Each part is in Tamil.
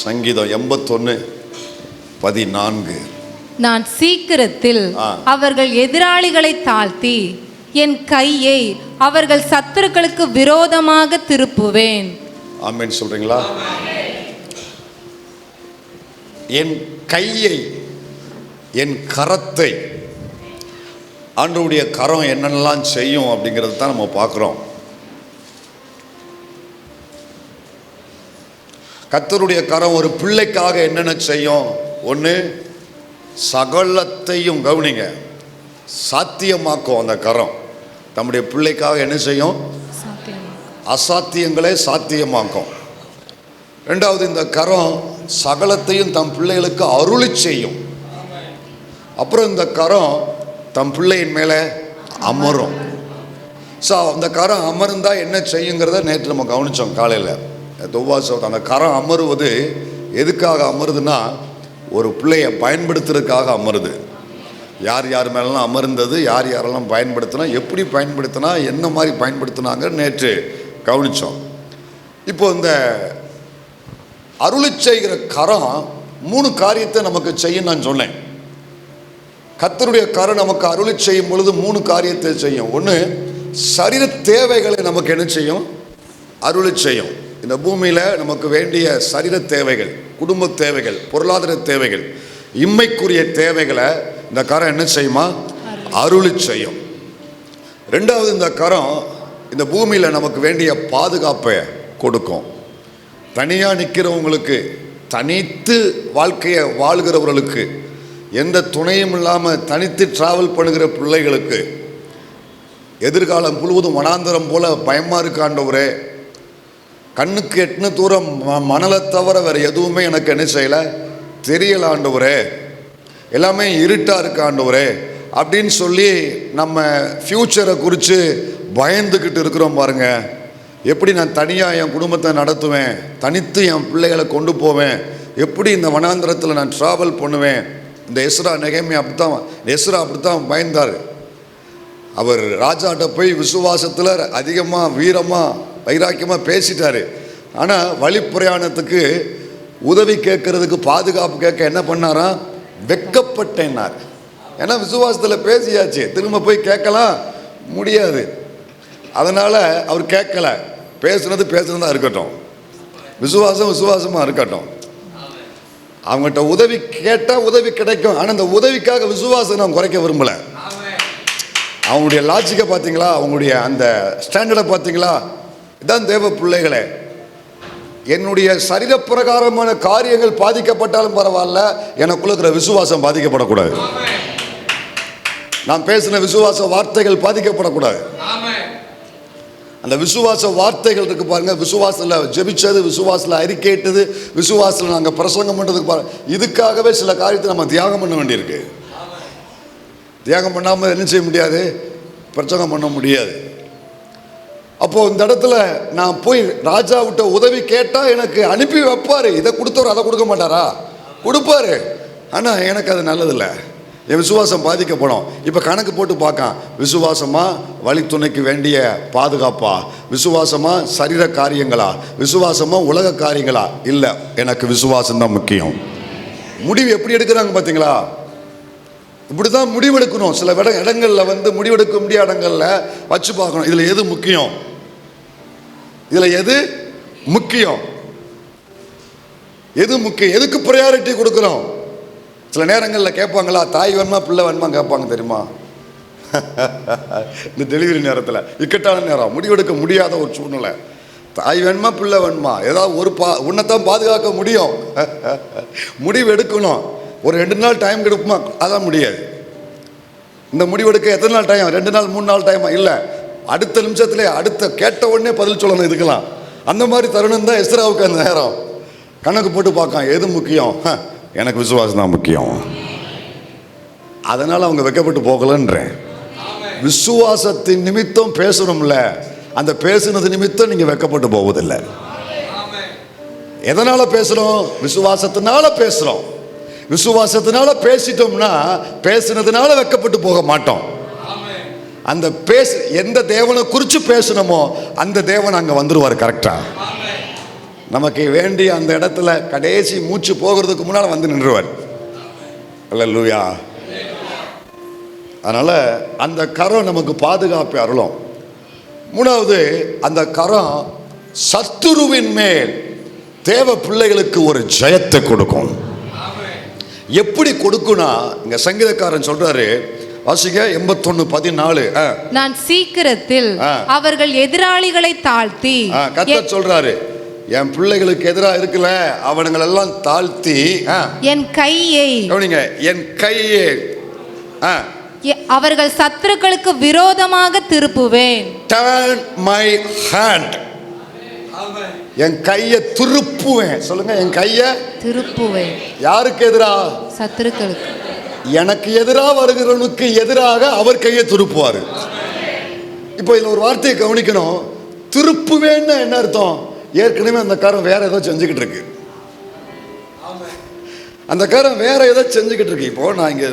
சங்கீதம் 81:14. நான் சீக்கிரத்தில் அவர்கள் எதிராளிகளை தாழ்த்தி என் கையை அவர்கள் சத்துருக்களுக்கு விரோதமாக திருப்புவேன். ஆமென் சொல்றீங்களா? என் கையை, என் கரத்தை, ஆண்டவருடைய கரம் என்னென்னலாம் செய்யும் அப்படிங்கிறது தான் நம்ம பார்க்குறோம். கர்த்தருடைய கரம் ஒரு பிள்ளைக்காக என்னென்ன செய்யும்? ஒன்று, சகலத்தையும் கவனிங்க, சாத்தியமாக்கும். அந்த கரம் தம்முடைய பிள்ளைக்காக என்ன செய்யும்? அசாத்தியங்களே சாத்தியமாக்கும். ரெண்டாவது, இந்த கரம் சகலத்தையும் தம் பிள்ளைகளுக்கு அருளி செய்யும். அப்புறம் இந்த கரம் தம் பிள்ளையின் மேலே அமரும். ஸோ அந்த கரம் அமர்ந்தா என்ன செய்யுங்கிறத நேற்று நம்ம கவனித்தோம் காலையில் துவாசம். அந்த கரம் அமருவது எதுக்காக அமருதுன்னா, ஒரு பிள்ளையை பயன்படுத்துறதுக்காக அமருது. யார் யார் மேலாம் அமர்ந்தது, யார் யாரெல்லாம் பயன்படுத்தினா, எப்படி பயன்படுத்தினா, என்ன மாதிரி பயன்படுத்தினாங்க நேற்று கவனித்தோம். இப்போ இந்த அருளி செய்கிற கரம் 3 காரியத்தை நமக்கு செய்யும் நான் சொன்னேன். கர்த்தருடைய கரம் நமக்கு அருளி செய்யும் பொழுது 3 காரியத்தை செய்யும். ஒன்று, சரீர தேவைகளை நமக்கு என்ன செய்யும்? அருளி செய்யும். இந்த பூமியில் நமக்கு வேண்டிய சரீர தேவைகள், குடும்ப தேவைகள், பொருளாதார தேவைகள், இம்மைக்குரிய தேவைகளை இந்த கரம் என்ன செய்யுமா? அருளி செய்யும். ரெண்டாவது, இந்த கரம் இந்த பூமியில் நமக்கு வேண்டிய பாதுகாப்பை கொடுக்கும். தனியாக நிற்கிறவங்களுக்கு, தனித்து வாழ்க்கையை வாழ்கிறவர்களுக்கு, எந்த துணையும் இல்லாமல் தனித்து டிராவல் பண்ணுகிற பிள்ளைகளுக்கு, எதிர்காலம் முழுவதும் வனாந்தரம் போல பயமாக இருக்காண்டவரே, கண்ணுக்கு எட்டுன தூரம் மணலை தவிர வேறு எதுவுமே எனக்கு என்ன செய்யலை தெரியலாண்டவரே, எல்லாமே இருட்டாக இருக்காண்டவரே அப்படின்னு சொல்லி நம்ம ஃப்யூச்சரை குறித்து பயந்துக்கிட்டு இருக்கிறோம் பாருங்க. எப்படி நான் தனியாக என் குடும்பத்தை நடத்துவேன், தனித்து என் பிள்ளைகளை கொண்டு போவேன், எப்படி இந்த வனாந்திரத்தில் நான் ட்ராவல் பண்ணுவேன். இந்த எஸ்ரா நெகேமியா எஸ்ரா அப்படித்தான் பயந்தார். அவர் ராஜாட்ட போய் விசுவாசத்தில் அதிகமாக வீரமாக வைராக்கியமாக பேசிட்டார். ஆனால் வழி பிரயாணத்துக்கு உதவி கேட்கறதுக்கு, பாதுகாப்பு கேட்க என்ன பண்ணாராம்? வெக்கப்பட்டேன்னார். ஏன்னா விசுவாசத்தில் பேசியாச்சு, திரும்ப போய் கேட்கலாம் முடியாது. அதனால் அவர் கேட்கல. பேசுனதா இருக்கட்டும், விசுவாசமாக இருக்கட்டும். அவங்ககிட்ட உதவி கேட்டால் உதவி கிடைக்கும். ஆனால் அந்த உதவிக்காக விசுவாசம் நான் குறைக்க விரும்பலை. அவங்களுடைய லாஜிக்கை பார்த்தீங்களா? அவங்களுடைய அந்த ஸ்டாண்டர்டை பார்த்தீங்களா? இதான் தேவ பிள்ளைகளே, என்னுடைய சரீர பிரகாரமான காரியங்கள் பாதிக்கப்பட்டாலும் பரவாயில்ல, எனக்குள்ள இருக்கிற விசுவாசம் பாதிக்கப்படக்கூடாது. நான் பேசின விசுவாச வார்த்தைகள் பாதிக்கப்படக்கூடாது. அந்த விசுவாச வார்த்தைகள் இருக்கு பாருங்க. விசுவாசத்தில் ஜெபிச்சது, விசுவாசத்தில் அறிக்கையிட்டது, விசுவாசத்தில் நாங்கள் பிரசங்கம் பண்ணுறதுக்கு பாருங்க. இதுக்காகவே சில காரியத்தை நம்ம தியாகம் பண்ண வேண்டியிருக்கு. தியாகம் பண்ணாமல் என்ன செய்ய முடியாது? பிரசங்கம் பண்ண முடியாது. அப்போது இந்த இடத்துல நான் போய் ராஜா விட்ட உதவி கேட்டால் எனக்கு அனுப்பி வைப்பார். இதை கொடுத்தவர் அதை கொடுக்க மாட்டாரா? கொடுப்பாரு. ஆனால் எனக்கு அது நல்லதில்லை, என் விசுவாசம் பாதிக்கப்படும். இப்போ கணக்கு போட்டு பார்க்க, விசுவாசமாக வழித்துணைக்கு வேண்டிய பாதுகாப்பா, விசுவாசமாக சரீர காரியங்களா, விசுவாசமாக உலக காரியங்களா? இல்லை, எனக்கு விசுவாசம்தான் முக்கியம். முடிவு எப்படி எடுக்கிறாங்க பார்த்தீங்களா? இப்படி தான் முடிவெடுக்கணும். சில இடங்களில் முடிவெடுக்க முடியாத இடங்களில் வச்சு பார்க்கணும். இதில் எது முக்கியம்? இதில் எது முக்கியம்? எது முக்கியம்? எதுக்கு ப்ரையாரிட்டி கொடுக்குறோம்? சில நேரங்களில் கேட்பாங்களா, தாய் வேணுமா பிள்ளை வேணுமா கேட்பாங்க தெரியுமா? இந்த டெலிவரி நேரத்தில், இக்கட்டான நேரம், முடிவெடுக்க முடியாத ஒரு சூழ்நிலை. தாய் வேணுமா பிள்ளை வேணுமா? ஏதாவது ஒரு உன்னைத்தான் பாதுகாக்க முடியும். முடிவு எடுக்கணும். ஒரு 2 நாள் டைம் கொடுக்குமா? அதான் முடியாது. இந்த முடிவெடுக்க எத்தனை நாள் டைம்? 2 நாள் 3 நாள் டைமா? இல்லை, அடுத்த நிமிஷத்துல, அடுத்த கேட்ட உடனே பதில் சொல்லணும். இதுக்கெல்லாம் அந்த மாதிரி தருணம் தான் எஸ்ராவுக்கு அந்த நேரம். கணக்கு போட்டு பார்க்க, எது முக்கியம்? எனக்கு விசுவாசம் தான் முக்கியம். அதனால் அவங்க வெக்கப்பட்டு போகலன்றேன். விசுவாசத்தின் நிமித்தம் பேசணும்ல, அந்த பேசுனது நிமித்தம் நீங்கள் வெக்கப்பட்டு போவதில்லை. எதனால் பேசுகிறோம்? விசுவாசத்தினால பேசுகிறோம். விசுவாசத்தினால பேசிட்டோம்னா, பேசுனதுனால வெக்கப்பட்டு போக மாட்டோம். அந்த எந்த தேவனை குறித்து பேசணுமோ அந்த தேவன் அங்கே வந்துடுவார் கரெக்டாக. நமக்கு வேண்டிய அந்த இடத்துல கடைசி மூச்சு போகிறதுக்கு முன்னால் வந்து நின்றுவார். அல்லேலூயா. அதனால அந்த கரம் நமக்கு பாதுகாப்பு அருளும். மூணாவது, அந்த கரம் சத்துருவின் மேல் தேவ பிள்ளைகளுக்கு ஒரு ஜெயத்தை கொடுக்கும். எப்படி கொடுக்கும்னா, இங்க சங்கீதக்காரன் சொல்றாரு, வாசிங்க 81:14. நான் சீக்கிரத்தில் அவர்கள் எதிராளிகளை தாழ்த்தி, கர்த்தர் சொல்றாரு, என் பிள்ளைகளுக்கு எதிராக இருக்குல்ல அவனுங்களெல்லாம் தாழ்த்தி என் கையை, என் கையை அவர்கள் சத்துருக்களுக்கு விரோதமாக திருப்புவேன். turn my hand. என் கையை திருப்புவேன். சொல்லுங்க, என் கையை திருப்புவேன். யாருக்கு எதிரா? சத்துருக்களுக்கு. எனக்கு எதிராக வருகிறவனுக்கு எதிராக அவர் கையை திருப்புவார். இப்போ இதுல ஒரு வார்த்தையை கவனிக்கணும். திருப்புவேன்னு என்ன அர்த்தம்? ஏற்கனவே அந்த காரம் வேற ஏதோ செஞ்சுக்கிட்டு இருக்கு. அந்த காரம் வேற ஏதோ செஞ்சுக்கிட்டு இருக்கு. இப்போ நான் இங்கே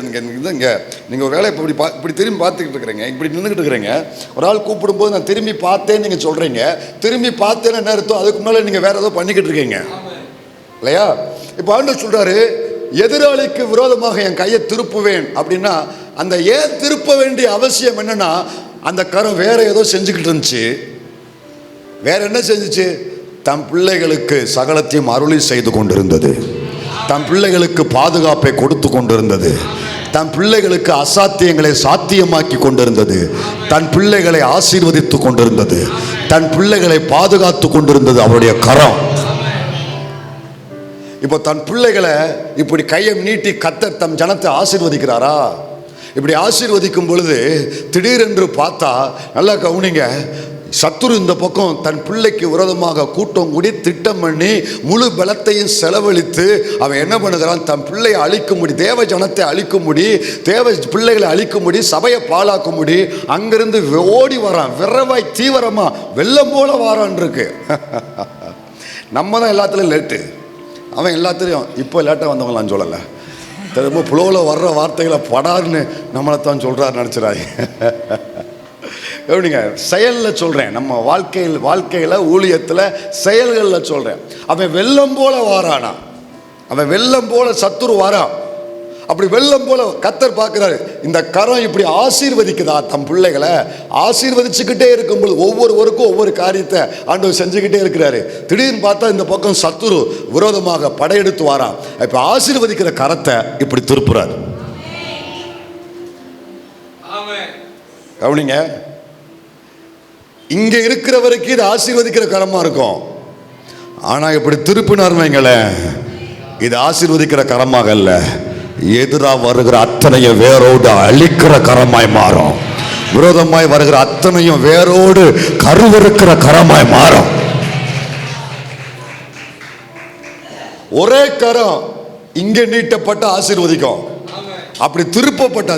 நீங்கள் ஒரு வேலை இப்படி திரும்பி பார்த்துக்கிட்டு இருக்கிறீங்க, இப்படி நின்றுக்கிட்டு இருக்கிறீங்க. ஒரு ஆள் கூப்பிடும்போது நான் திரும்பி பார்த்தேன்னு நீங்கள் சொல்கிறீங்க. திரும்பி பார்த்தேன்னு என்ன அர்த்தம்? அதுக்கு முன்னால் நீங்கள் வேற ஏதோ பண்ணிக்கிட்டு இருக்கீங்க இல்லையா? இப்போ ஆண்டவர் சொல்கிறாரு, எதிராளிக்கு விரோதமாக என் கையை திருப்புவேன் அப்படின்னா, அந்த ஏன் திருப்ப வேண்டிய அவசியம் என்னன்னா, அந்த கரம் வேற ஏதோ செஞ்சுக்கிட்டு இருந்துச்சு. வேற என்ன செஞ்சுச்சு? தம் பிள்ளைகளுக்கு சகலத்தையும் அருளி செய்து கொண்டிருந்தது. தம் பிள்ளைகளுக்கு பாதுகாப்பை கொடுத்து கொண்டிருந்தது. தன் பிள்ளைகளுக்கு அசாத்தியங்களை சாத்தியமாக்கி கொண்டிருந்தது. தன் பிள்ளைகளை ஆசீர்வதித்து கொண்டிருந்தது. தன் பிள்ளைகளை பாதுகாத்து கொண்டிருந்தது அவருடைய கரம். இப்போ தன் பிள்ளைகளை இப்படி கையை நீட்டி கர்த்தர் தம் ஜனத்தை ஆசீர்வதிக்கிறாரா? இப்படி ஆசீர்வதிக்கும் பொழுது திடீரென்று பார்த்தா, நல்லா கவனிங்க, சத்துரு இந்த பக்கம் தன் பிள்ளைக்கு விரோதமாக கூட்டம் கூடி திட்டம் பண்ணி முழு பலத்தையும் செலவழித்து அவன் என்ன பண்ணுகிறான்? தன் பிள்ளையை அழிக்கும்படி, தேவ ஜனத்தை அழிக்கும்படி, தேவ பிள்ளைகளை அழிக்கும்படி, சபையை பாழாக்கும்படி அங்கிருந்து ஓடி வரான். விரவாய் தீவிரமா வெள்ளம் போல வாரான் இருக்கு. நம்ம தான் எல்லாத்துலையும் லேட்டு. அவன் எல்லாத்துலேயும் இப்போ லேட்டாக வந்தவங்களாம் சொல்லலை. திரும்ப புலோவில் வர்ற வார்த்தைகளை படாருன்னு நம்மளை தான் சொல்கிறாரு நினச்சிடாது. எப்படிங்க செயலில் சொல்கிறேன், நம்ம வாழ்க்கையில் ஊழியத்தில் செயல்களில் சொல்கிறேன். அவன் வெள்ளம் போல வாரானா, அவன் வெள்ளம் போல சத்துரு வாரான். அப்படி வெள்ளம் போல கர்த்தர் பார்க்குறாரு. இந்த கரம் இப்படி ஆசீர்வதிக்குதா தம் பிள்ளைகளை? ஆசீர்வதிச்சுக்கிட்டே இருக்கும்போது ஒவ்வொருவருக்கும் ஒவ்வொரு காரியத்தை ஆண்டவர் செஞ்சுக்கிட்டே இருக்கிறாரு. திடீர்னு பார்த்தா இந்த பக்கம் சத்துரு விரோதமாக படையெடுத்து வாரான். இப்போ ஆசீர்வதிக்கிற கரத்தை இப்படி திருப்புறாரு. கவனிங்க, இங்க இருக்கிற வரைக்கும் இது ஆசீர்வதிக்கிற கரமா இருக்கும். ஆனா இப்படி திருப்பினார் வைங்களேன், இது ஆசீர்வதிக்கிற கரமாக அல்ல, எதிராக வருகிற அத்தனையும் வேரோடு அழிக்கிற கரமாய் மாறும். விரோதமாய் வருகிற அத்தனையும் வேரோடு கருவறுக்கிற கரமாய் மாறும். ஒரே கரம் இங்கே நீட்டப்பட்ட ஆசீர்வதிக்கும். அப்படி திருப்பப்பட்ட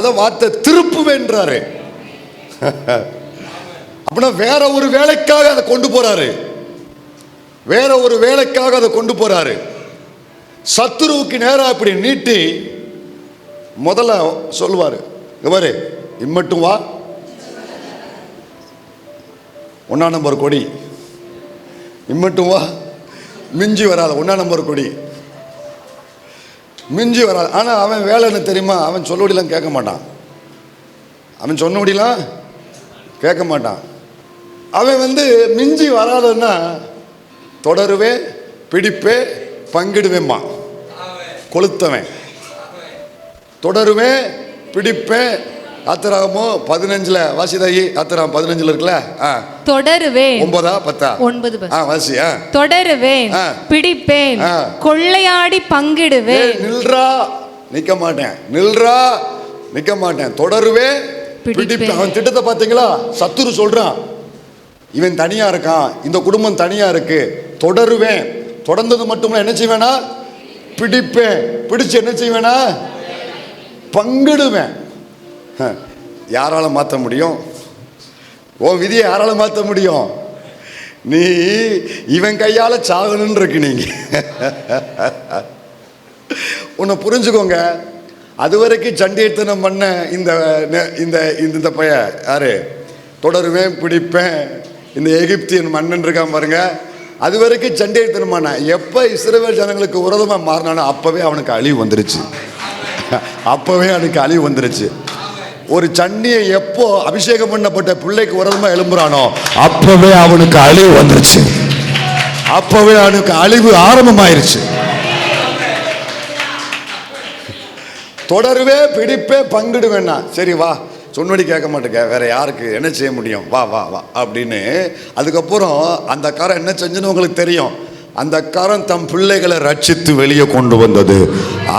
அத வார்த்தை திருப்புவேன்றாரு. அப்படின்னா வேற ஒரு வேலைக்காக அதை கொண்டு போறாரு. வேற ஒரு வேலைக்காக அதை கொண்டு போறாரு. சத்துருவுக்கு நேரம் இப்படி நீட்டி முதல்ல சொல்லுவாரு, இவரு இம்மட்டும் வா, 1 நம்பர் கொடி, இம்மட்டும் வா, மிஞ்சி வராது 1 நம்பர் கொடி, மிஞ்சி வராது. ஆனால் அவன் வேலை என்ன தெரியுமா? அவன் சொல்லோடிலாம் கேட்க மாட்டான். அவன் சொன்னோடிலாம் கேட்க மாட்டான். அவன் மிஞ்சி வராதுன்னா தொடருவே, பிடிப்பே, பங்கிடுவேம்மா. கொளுத்தவன் தொடருவேன், பிடிப்பேன். யாத்திராகமோ 15 வாசிதாயி, யாத்திராகம் 15 இருக்குல்ல, தொடருவேன் 9 10 9 வாசி. தொடருவேன், பிடிப்பேன், கொள்ளையாடி பங்கிடுவேன். நில்றா, நிக்க மாட்டேன், நில்றா, நிக்க மாட்டேன், தொடருவேன், பிடிப்பேன். அவன் திட்டத்தை பார்த்தீங்களா? சத்துரு சொல்றான், இவன் தனியா இருக்கான், இந்த குடும்பம் தனியா இருக்கு, தொடருவேன். தொடர்ந்தது மட்டும் என்ன செய்வேனா? பிடிப்பேன். பிடிச்சு என்ன செய்வேனா? பங்கிடுவேன். யாரால மாற்ற முடியும்? ஓ விதியை யாரால மாற்ற முடியும்? நீ இவன் கையால சாகணும்னு இருக்கு. நீங்க உன்னை புரிஞ்சுக்கோங்க. அது வரைக்கும் சண்டியத்தனம் பண்ண இந்த இந்த இந்த பையன் யாரு? தொடருவேன், பிடிப்பேன். இந்த எகிப்தியன் மன்னன் இருக்கான் பாருங்க, அது வரைக்கும் சண்டைத்தனமான. எப்போ இஸ்ரவேல் ஜனங்களுக்கு விரோதமாக மாறினானோ அப்போவே அவனுக்கு அழிவு வந்துருச்சு. அப்போவே அவனுக்கு அழிவு வந்துருச்சு. ஒரு சண்டியை எப்போ அபிஷேகம் பண்ணப்பட்ட பிள்ளைக்கு விரோதமாக எழும்புறானோ அப்போவே அவனுக்கு அழிவு வந்துருச்சு. அப்போவே அவனுக்கு அழிவு ஆரம்பமாயிருச்சு. தொடருவே, பிடிப்பே, பங்கிடுவேன்னா சரி வா, சொன்னபடி கேட்க மாட்டேங்க, வேற யாருக்கு என்ன செய்ய முடியும், வா வா வா அப்படின்னு. அதுக்கப்புறம் அந்த காரம் என்ன செஞ்சுன்னு உங்களுக்கு தெரியும். அந்த கரம் தம் பிள்ளைகளை ரட்சித்து வெளியே கொண்டு வந்தது.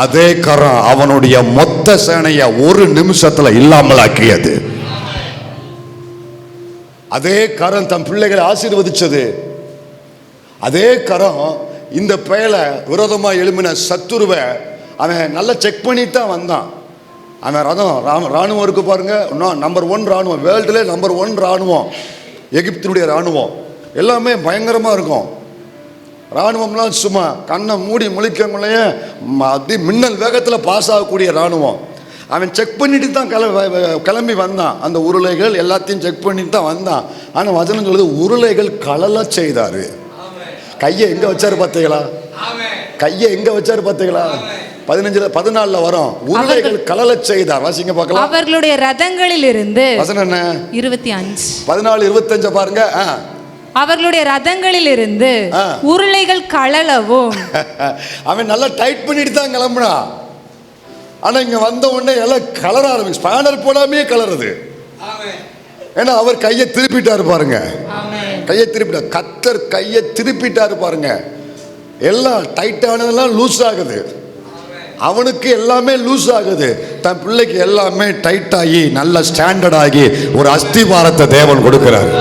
அதே கரம் அவனுடைய மொத்த சேனையை ஒரு நிமிஷத்துல இல்லாமலாக்கியது. அதே கரம் தம் பிள்ளைகளை ஆசீர்வதிச்சது. அதே கரம் இந்த பயலை விரோதமா எழுப்பின சத்துருவை அவன் நல்லா செக் பண்ணிட்டு தான் வந்தான். அவன் ராணுவம் இருக்கு பாருங்க, நம்பர் 1 ராணுவம், வேர்ல்டுல நம்பர் 1 ராணுவம் எகிப்தினுடைய ராணுவம். எல்லாமே பயங்கரமா இருக்கும். ராணுவம்லாம் சும்மா கண்ணை மூடி முழிக்கங்களையே அதி மின்னல் வேகத்தில் பாஸ் ஆகக்கூடிய ராணுவம். அவன் செக் பண்ணிட்டு தான் கிளம்பி வந்தான். அந்த உருளைகள் எல்லாத்தையும் செக் பண்ணிட்டு தான் வந்தான். ஆனால் வசனம் சொல்லுது உருளைகள் கலல செய்தாரு. கையை எங்க வச்சாரு பார்த்தீங்களா? கையை எங்க வச்சாரு பார்த்தீங்களா? 14 வரும். உருளைகள் கலல செய்தார். வாசிங்க பார்க்கலாம். அவர்களுடைய ரதங்களில் இருந்து வசனம் என்ன? 25 14 25 பாருங்க. அவர்களுடைய ரதங்களில் இருந்து உருளைகள் கலலவும். அவன் நல்லா டைட் பண்ணிட்டு தான் கிளம்புனா. ஆனா இங்க வந்த உடனே எல்லாம் கலர ஆரம்பிச்சு, ஸ்பேனர் போடாமே கலருது. ஏன்னா அவர் கையை திருப்பிட்டாரு பாருங்க. கையை திருப்பிட்டார் கர்த்தர், கையை திருப்பிட்டாரு பாருங்க. எல்லாம் டைட் ஆனதெல்லாம் லூஸ் ஆகுது. அவனுக்கு எல்லாமே லூஸ் ஆகுது. தன் பிள்ளைக்கு எல்லாமே டைட் ஆகி நல்ல ஸ்டாண்டர்ட் ஆகி ஒரு அஸ்திவாரத்தை தேவன் கொடுக்கிறார்.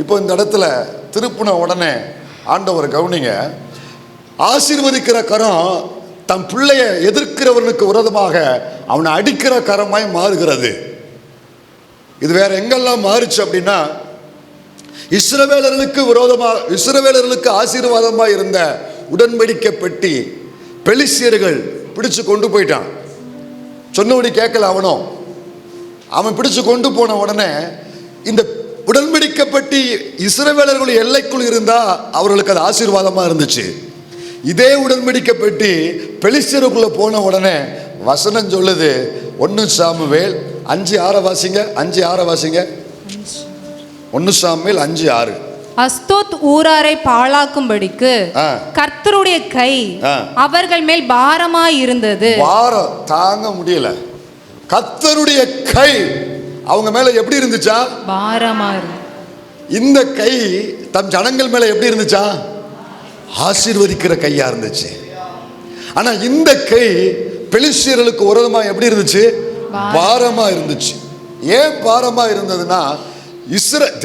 இப்போ இந்த இடத்துல திருப்பின உடனே ஆண்டவர் கவனிங்க, ஆசீர்வதிக்கிற கரம் தன் பிள்ளைய எதிர்க்கிறவனுக்கு விரோதமாக அவனை அடிக்கிற கரமாய் மாறுகிறது. இது வேற எங்கெல்லாம் மாறுச்சு அப்படின்னா, இஸ்ரவேலர்களுக்கு விரோதமாக, இஸ்ரவேலர்களுக்கு ஆசீர்வாதமாக இருந்த உடன்படிக்கை பெட்டி பெலிஸ்தியர்கள் பிடிச்சு கொண்டு போயிட்டான். சொன்னபடி கேட்கல அவனும். அவன் பிடிச்சு கொண்டு போன உடனே இந்த உடன்படிக்கை பெட்டி இஸ்ரவேலர்கள் எல்லைக்குள் இருந்தா அவர்களுக்கு அது ஆசீர்வாதமா இருந்துச்சு. இதே உடன்படிக்கை பெட்டி பெலிஸ்தியருக்குள்ள போன உடனே வசனம் சொல்லுது, 1 சாமுவேல் 5:6 வாசிங்க. 5:6 வாசிங்க. 1 சாமுவேல் 5:6. அஸ்தோத் ஊராரை பாழாக்கும்படிக்கு கர்த்தருடைய கை அவர்கள் மேல் பாரமாய் இருந்தது. பாரம் தாங்க முடியல. கர்த்தருடைய கை அவங்க மேல எப்படி இருந்துச்சா? பாரமா இருந்தது. இந்த கை தம் ஜனங்கள் மேல எப்படி இருந்துச்சா? ஆசீர்வதிக்கிற கையா இருந்துச்சு. ஆனா இந்த கை பெலிஸ்தியர்களுக்கு விரோதமா எப்படி இருந்துச்சு? பாரமா இருந்துச்சு. ஏன் பாரமா இருந்ததுன்னா,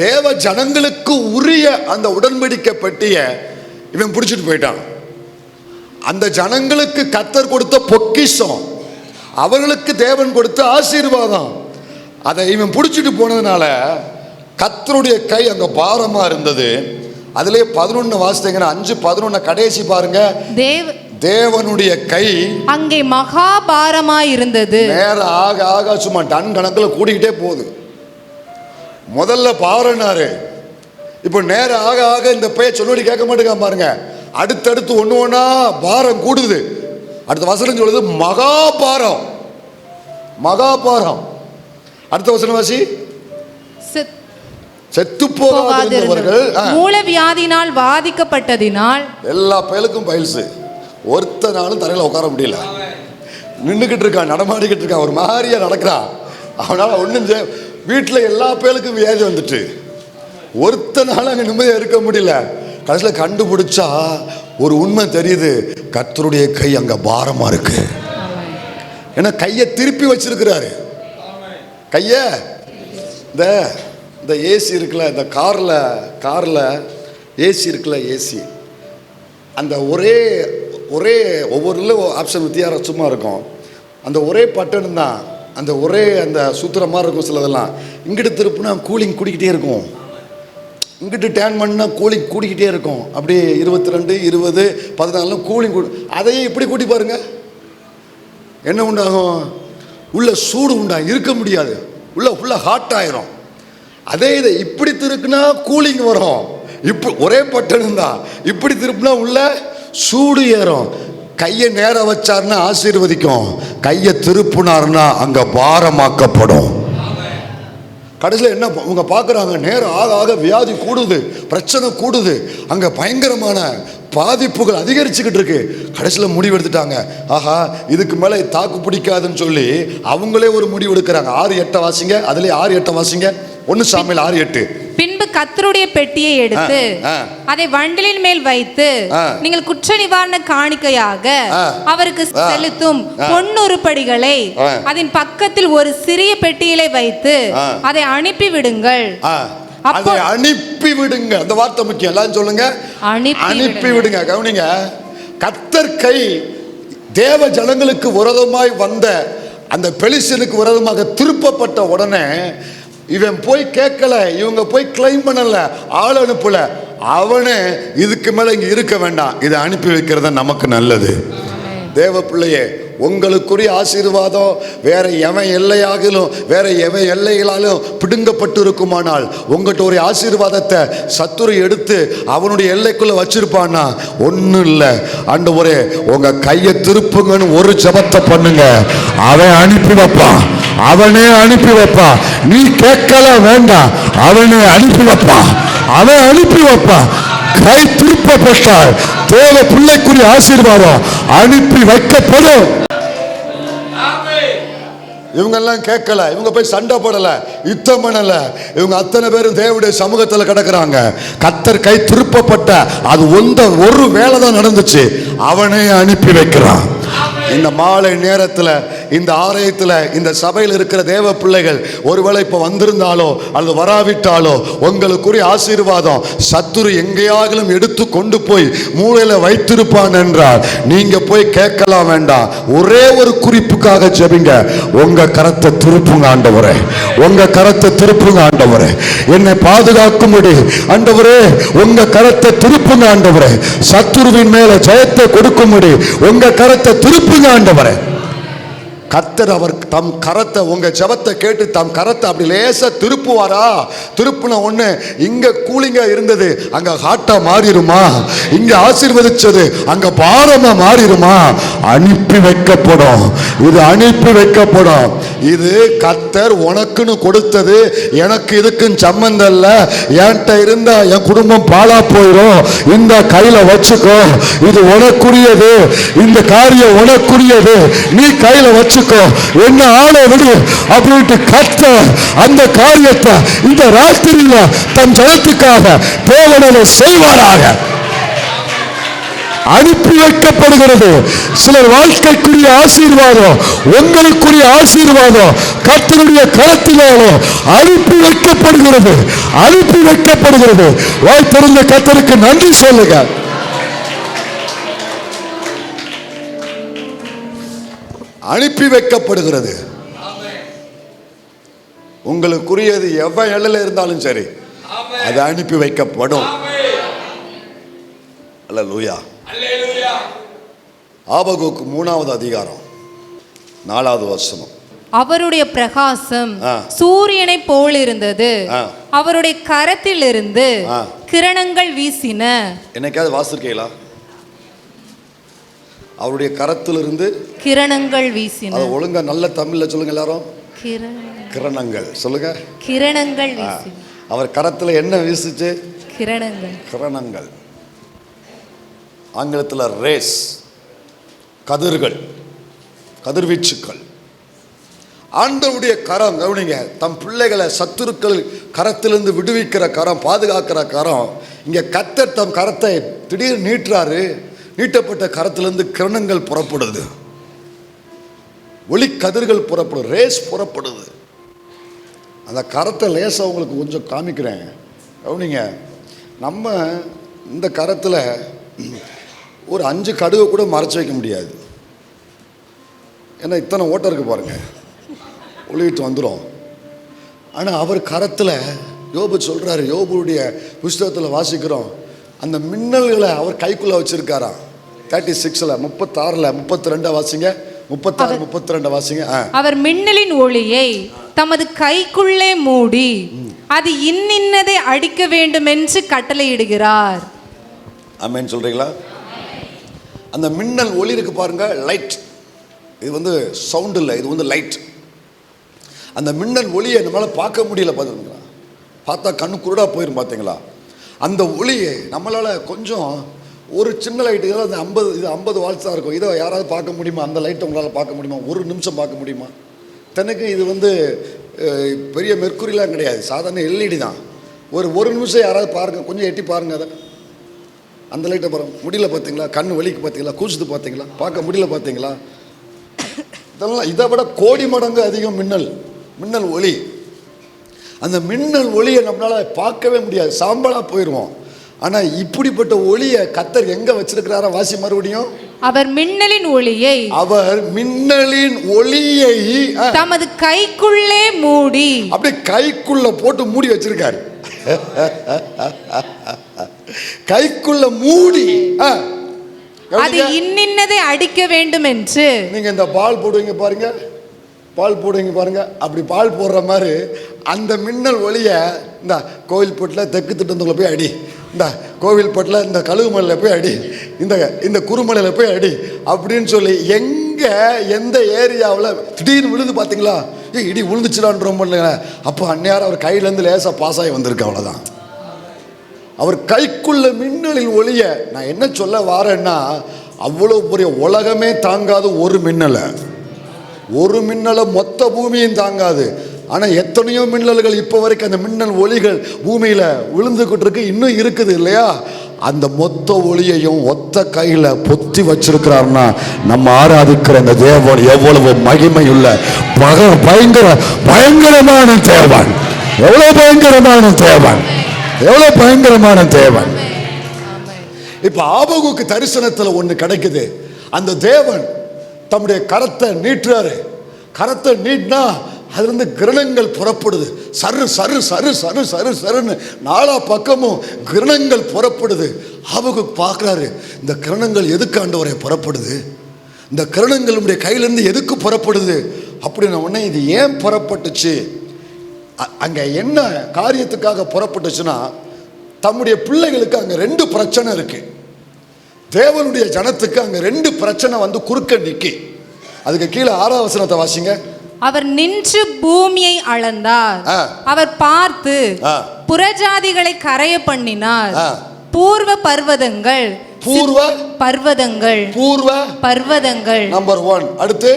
தேவ ஜனங்களுக்கு உரிய அந்த உடன்படிக்கை பெட்டிய இவன் பிடிச்சிட்டு போயிட்டான். அந்த ஜனங்களுக்கு கர்த்தர் கொடுத்த பொக்கிஷம், அவர்களுக்கு தேவன் கொடுத்த ஆசீர்வாதம், அதை இவன் பிடிச்சிட்டு போனதுனால கர்த்தருடைய கை அங்க பாரமா இருந்தது. அதுல 11 வாசித்தீங்கன்னா 5:11 கடைசி பாருங்க. தேவனுடைய கை அங்கே மகா பாரமா இருந்தது. நேரம் ஆக ஆக சும்மா டன் கணக்கில் கூடிக்கிட்டே போகுது. முதல்ல பாருனாரு, இப்போ நேரம் ஆக ஆக இந்த பைய சொன்னபடி கேட்க மாட்டேங்க பாருங்க. அடுத்தடுத்து ஒன்று ஒன்றா பாரம் கூடுது. அடுத்த வசனம் சொல்லுது மகா பாரம், மகா பாரம். அடுத்த வசனம் வாசி. செத்து போகாதவர்கள் மூலவியாதினால் பாதிக்கப்பட்டதினால் எல்லா பயலுக்கும் பயில்ஸ். ஒருத்தனாலும் தரையில் உட்கார முடியல. நின்றுக்கிட்டு இருக்கான், நடமாடிக்கிட்டு இருக்கான், ஒரு மாதிரியா நடக்கிறான். அவனால ஒன்றும் வீட்டில் எல்லா பேருக்கும் வியாதி வந்துட்டு ஒருத்தனால அங்கே நிம்மதியாக இருக்க முடியல. கடைசியில் கண்டுபிடிச்சா ஒரு உண்மை தெரியுது, கர்த்தருடைய கை அங்கே பாரமாக இருக்கு. ஏன்னா கையை திருப்பி வச்சிருக்கிறாரு. கையை இந்த ஏசி இருக்குல்ல, இந்த காரில் ஏசி இருக்குல்ல, ஏசி அந்த ஒரே ஒவ்வொரு ஆப்ஷன் வித்தியாசமாக இருக்கும். அந்த ஒரே பட்டன் தான், அந்த ஒரே அந்த சூத்திர மாதிரி இருக்கும். சிலதெல்லாம் இங்கிட்டு திருப்புனா கூலிங் கூடிக்கிட்டே இருக்கும், இங்கிட்டு டேன் பண்ணால் கூலிங் கூடிக்கிட்டே இருக்கும். அப்படியே 22, 20, 14 கூலிங் அதையே இப்படி கூட்டி பாருங்க, என்ன உண்டாகும்? உள்ள சூடு உண்டாகும், இருக்க முடியாது, உள்ள ஃபுல்லாக ஹாட் ஆயிரும். அதே இதை இப்படி திருக்குனா கூலிங் வரும், இப்போ ஒரே பட்டணம் தான், இப்படி திருப்பினா உள்ள சூடு ஏறும். கையை நேர வச்சாருன்னா ஆசீர்வதிக்கும், கையை திருப்புனாருன்னா அங்க பாரமாக்கப்படும். கடைசியில் என்ன அவங்க பார்க்குறாங்க, நேரம் ஆக ஆக வியாதி கூடுது, பிரச்சனை கூடுது, அங்கே பயங்கரமான பாதிப்புகள் அதிகரிச்சுக்கிட்டு இருக்கு. கடைசியில் முடிவு எடுத்துட்டாங்க, ஆஹா இதுக்கு மேலே தாக்கு பிடிக்காதுன்னு சொல்லி அவங்களே ஒரு முடிவு எடுக்கிறாங்க. 6:8 வாசிங்க, அதுலேயே 6:8 வாசிங்க. 1 சாமுவேல் 6:8. பின்பு கர்த்தருடைய பெட்டியை எடுத்து அதை வண்டிலின் மேல் வைத்து நீங்கள் குற்ற நிவாரண காணிக்கையாக அவருக்கு செலுத்தும் பொன்னுருப்படிகளை அதன் பக்கத்தில் ஒரு சிறிய பெட்டியிலே வைத்து அதை அனுப்பி விடுங்கள். அதை அனுப்பி விடுங்க, அந்த வார்த்தை முக்கியம், எல்லாம் சொல்லுங்க, அனுப்பி விடுங்க. கவனிங்க, கர்த்தர் கை தேவ ஜனங்களுக்கு விரோதமாய் வந்த அந்த பெலிஸ்தனுக்கு விரோதமாக திருப்பப்பட்ட உடனே இவன் போய் கேட்கல, இவங்க போய் கிளைம் பண்ணல, ஆள் அனுப்பல, அவனே இதுக்கு மேல இங்க இருக்க வேண்டாம், இதை அனுப்பி வைக்கிறது நமக்கு நல்லது. தேவ பிள்ளையே, உங்களுக்குரிய ஆசீர்வாதம் வேற எவன் எல்லையாகிலும் வேற எவன் எல்லைகளாலும் பிடுங்கப்பட்டு இருக்குமானால், உங்கள்கிட்ட ஒரு ஆசீர்வாதத்தை சத்துரு எடுத்து அவனுடைய எல்லைக்குள்ள வச்சிருப்பான்னா ஒன்றும் இல்லை. ஆண்டவரே உங்க கையை திருப்புங்கன்னு ஒரு ஜெபத்தை பண்ணுங்க, அவன் அனுப்பி வைப்பான், அவனே அனுப்பி வைப்பான். நீ கேட்கல வேண்டாம், அவனே அனுப்பி வைப்பான், அவன் அனுப்பி வைப்பான். கை திருப்பப்பட்டால் தேவ பிள்ளைக்குரிய ஆசீர்வாதம் அனுப்பி வைக்கப்படும். இவங்கெல்லாம் கேட்கல, இவங்க போய் சண்டை போடல, யுத்தம் பண்ணல, இவங்க அத்தனை பேரும் தேவனுடைய சமூகத்தில் கிடக்குறாங்க. கர்த்தர் கை திருப்பப்பட்ட அது ஒரு வேலை தான் நடந்துச்சு, அவனே அனுப்பி வைக்கிறான். இந்த மாலை நேரத்தில் இந்த ஆலயத்தில் இந்த சபையில் இருக்கிற தேவ பிள்ளைகள் ஒருவேளை இப்போ வந்திருந்தாலோ அல்லது வராவிட்டாலோ உங்களுக்குரிய ஆசீர்வாதம் சத்துரு எங்கேயாகிலும் எடுத்து கொண்டு போய் மூளையில் வைத்திருப்பான் என்றால் நீங்க போய் கேட்கலாம் வேண்டாம். ஒரே ஒரு குறிப்புக்காக ஜெபிங்க, உங்க கரத்தை திருப்புங்க ஆண்டவரே, உங்க கரத்தை திருப்புங்க ஆண்டவரே, என்னை பாதுகாக்கும்படி ஆண்டவரே உங்க கரத்தை திருப்புங்க ஆண்டவரே, சத்துருவின் மேல ஜெயத்தை கொடுக்கும்படி உங்க கரத்தை திருப்புங்க ஆண்டவரே. கர்த்தர் அவர் தம் கரத்தை உங்க ஜெபத்தை கேட்டு தம் கரத்தை அப்படி லேசா திருப்புவாரா? திருப்புன ஒண்ணு இங்க கூலிங்கா இருந்தது அங்க ஹாட்டா மாறிடுமா? இங்க ஆசீர்வதிச்சது அங்க பாரமா மாறிடுமா? அனுப்பி வைக்கப்படும், இது அனுப்பி வைக்கப்படும். இது கர்த்தர் உனக்குன்னு கொடுத்தது, எனக்கு இதுக்குன்னு சம்பந்தம் இல்ல. என்கிட்ட இருந்தா என் குடும்பம் பாழா போயிடும், இந்த கையில வச்சுக்கோ, இது உனக்குரியது, இந்த காரியம் உனக்குரியது, நீ கையில வச்சுக்கோ, என்ன ஆளை விடு அப்படின்ட்டு கர்த்தர் அந்த காரியத்தை இந்த ராத்திரியில தன் ஜனத்துக்காக தேவனை செய்வாராக. அனுப்பி வைக்கப்படுகிறது. சிலர் வாழ்க்கைக்குரிய ஆசீர்வாதம், உங்களுக்குரிய ஆசீர்வாதம் கர்த்தருடைய கரத்தினாலே அனுப்பி வைக்கப்படுகிறது, அனுப்பி வைக்கப்படுகிறது. வாய் திறந்த கர்த்தருக்கு நன்றி சொல்லுங்க. அனுப்பி வைக்கப்படுகிறது. உங்களுக்குரியது எவ்வளவு எல்லையில் இருந்தாலும் சரி அது அனுப்பி வைக்கப்படும். அல்லேலூயா. ஆபகுக்கு 3வது அதிகாரம் 4வது வசனம். அவருடைய பிரகாசம் சூரியனை போல் இருந்தது, அவருடைய கரத்தில் இருந்து கிரணங்கள் வீசின. என்னைக்காவது வாசிருக்கீங்களா? அவருடைய கரத்திலிருந்து கிரணங்கள் வீசின. அது ஒழுங்கா நல்ல தமிழ்ல சொல்லுங்க எல்லாரும். கிரணங்கள் சொல்லுங்க. கிரணங்கள் வீசின. அவர் கரத்துல என்ன வீசுச்சு? கிரணங்கள். கிரணங்கள் ஆங்கிலத்தில் ரேஸ், கதிர்கள், கதிர்வீச்சுக்கள். ஆண்டவருடைய கரம் கவனிங்க, தம் பிள்ளைகளை சத்துருக்கள் கரத்திலிருந்து விடுவிக்கிற கரம், பாதுகாக்கிற கரம். இங்க கர்த்தர் தம் கரத்தை திடீர் நீட்டுறாரு. நீட்டப்பட்ட கரத்திலிருந்து கிரணங்கள் புறப்படுது, ஒளி கதிர்கள் புறப்படுது, ரேஸ் புறப்படுது. அந்த கரத்தை லேசாக உங்களுக்கு கொஞ்சம் காமிக்கிறேன் கவனிங்க. நம்ம இந்த கரத்தில் ஒரு 5 கடுவை கூட மறைச்சு வைக்க முடியாது, ஏன்னா இத்தனை ஓட்டம் இருக்கு பாருங்க, ஒளிவிட்டு வந்துடும். ஆனால் அவர் கரத்தில் யோபு சொல்றாரு, யோபுடைய புஸ்தகத்தில் வாசிக்கிறோம், அந்த மின்னல்களை அவர் கைக்குள்ள வச்சிருக்காராம். 36ல 36ல 32 வாசிங்க, 36 32 வாசிங்க. அவர் மின்னலின் ஒளியை தமது கைக்குள்ளே மூடி அது இன்னின்னதை அடிக்க வேண்டும் என்று கட்டளையிடுகிறார். ஆமென் சொல்றீங்களா? அந்த மின்னல் ஒளி இருக்கு பாருங்க, லைட். இது வந்து சவுண்ட் இல்லை, இது வந்து லைட். அந்த மின்னல் ஒளியை நம்மளால் பார்க்க முடியல, பார்த்துருங்களா? பார்த்தா கண்ணு குருடா போயிடும், பார்த்தீங்களா? அந்த ஒளியை நம்மளால் கொஞ்சம் ஒரு சின்ன லைட்டு, அது 50 வாட்ஸாக இருக்கும். இதை யாராவது பார்க்க முடியுமா? அந்த லைட்டை உங்களால் பார்க்க முடியுமா? ஒரு நிமிஷம் பார்க்க முடியுமா? தனக்கு இது வந்து பெரிய மெர்க்குரிலாம் கிடையாது, சாதாரண எல்இடி தான். ஒரு நிமிஷம் யாராவது பாருங்கள், கொஞ்சம் எட்டி பாருங்கள். அதை அந்த லைட்டை பாருங்க, முடியல பார்த்தீங்களா? கண்ணு வலிக்கு பார்த்தீங்களா? கூசுது பார்த்தீங்களா? பார்க்க முடியல பார்த்தீங்களா? இதெல்லாம் இதை விட கோடி மடங்கு அதிகம் மின்னல் ஒளி. அந்த மின்னல் ஒளியை நம்மளால் பார்க்கவே முடியாது, சாம்பலாக போயிடுவோம். ஆனால் இப்படிப்பட்ட ஒளியை கர்த்தர் எங்கே வச்சிருக்கிறாரா? வாசி மறுபடியும். அவர் மின்னலின் ஒளியை தமது கைக்குள்ளே மூடி, அப்படியே கைக்குள்ள போட்டு மூடி வச்சிருக்காரு. கைக்குள்ள மூடி அது இன்னின்னதை அடிக்க வேண்டும் என்று. நீங்க இந்த பால் போடுவீங்க பாருங்க, அப்படி பால் போடுற மாதிரி அந்த மின்னல் ஒளியை இந்த கோவில் போட்டில் தெற்கு திட்டத்துக்குள்ள போய் அடி, இந்த கோவில் போட்டில் இந்த கழுகுமலையில் போய் அடி, இந்த குறுமலையில் போய் அடி அப்படின்னு சொல்லி எங்கே எந்த ஏரியாவில் திடீர்னு விழுது பார்த்தீங்களா? இடி விழுந்துச்சுடான் ரொம்ப இல்லைங்க. அப்போ அந்நேரம் அவர் கையிலேருந்து லேசாக பாஸ் ஆகி வந்திருக்கு, அவ்வளோதான். அவர் கைக்குள்ள மின்னலின் ஒளிய. நான் என்ன சொல்ல வாரேன்னா, அவ்வளோ பெரிய உலகமே தாங்காது ஒரு மின்னலை மொத்த பூமியும் தாங்காது. ஆனால் எத்தனையோ மின்னல்கள் இப்போ வரைக்கும் அந்த மின்னல் ஒளிகள் பூமியில் விழுந்துக்கிட்டு இருக்கு, இன்னும் இருக்குது இல்லையா? அந்த மொத்த ஒளியையும் ஒத்த கையில் பொத்தி வச்சிருக்கிறார்னா நம்ம ஆராதிக்கிற அந்த தேவன் எவ்வளவு மகிமையுள்ள பயங்கரமான தேவன், எவ்வளவு பயங்கரமான தேவன். இப்ப ஆபகுக்கு தரிசனத்துல ஒண்ணு கிடைக்குது. அந்த தேவன் தம்முடைய கரத்தை நீட்டுறாரு. கரத்தை நீட்டினா அதுல இருந்து கிரணங்கள் புறப்படுது. சருன்னு நாலா பக்கமும் கிரணங்கள் புறப்படுது. ஆபகு பார்க்கிறாரு, இந்த கிரணங்கள் எதுக்கு ஆண்டவரே புறப்படுது? இந்த கிரணங்கள் நம்முடைய கையிலிருந்து எதுக்கு புறப்படுது அப்படின்னு உடனே இது ஏன் புறப்பட்டுச்சு, அங்க என்ன காரியத்துக்காக புறப்பட்டுச்சுன்னா, தம்முடைய பிள்ளைகளுக்கு அங்க 2 பிரச்சனை இருக்கு. தேவனுடைய ஜனத்துக்கு அங்க 2 பிரச்சனை வந்து குறுக்க நிக்கி. அதுக்கு கீழே 6ஆம் வசனத்தை வாசிங்க. அவர் நின்று பூமியை அளந்தார், அவர் பார்த்து புறஜாதிகளை கரைய பண்ணினார். பூர்வ பர்வதங்கள் நம்பர் 1. அடுத்து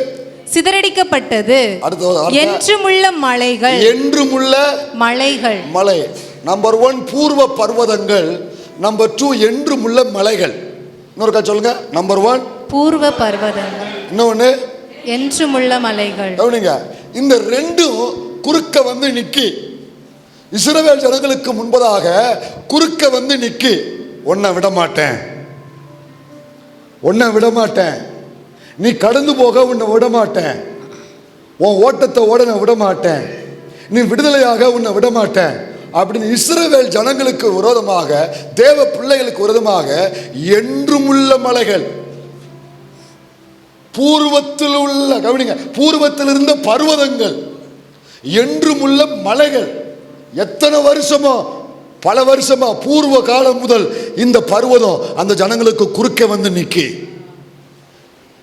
சிதறடிக்கப்பட்டது. என்றுமுள்ள மலைகள். நம்பர் 1 பூர்வ பர்வதங்கள். நம்பர் 2 என்றுமுள்ள மலைகள். இன்னொரு சொல்லுங்க. நம்பர் 1 பூர்வ பர்வதங்கள், இன்னொன்னு என்றுமுள்ள மலைகள். இந்த 2ம் குறுக்க வந்து நிக்கி. இஸ்ரவேல் ஜனங்களுக்கு முன்பதாக குறுக்க வந்து நிக்கி. உன்னை விட மாட்டேன், நீ கடந்து போக உன்னை விட மாட்டேன், உன் ஓட்டத்தை ஓட நான் விட மாட்டேன், நீ விடுதலையாக உன்னை விட மாட்டேன் அப்படின்னு இஸ்ரவேல் ஜனங்களுக்கு விரோதமாக, தேவ பிள்ளைகளுக்கு விரோதமாக என்றுமுள்ள மலைகள், பூர்வத்தில் உள்ள, கவனிங்க, பூர்வத்தில் இருந்த பர்வதங்கள், என்றுமுள்ள மலைகள். எத்தனை வருஷமோ, பல வருஷமா, பூர்வ காலம் முதல் இந்த பர்வதம் அந்த ஜனங்களுக்கு குறுக்க வந்து நிக்கி.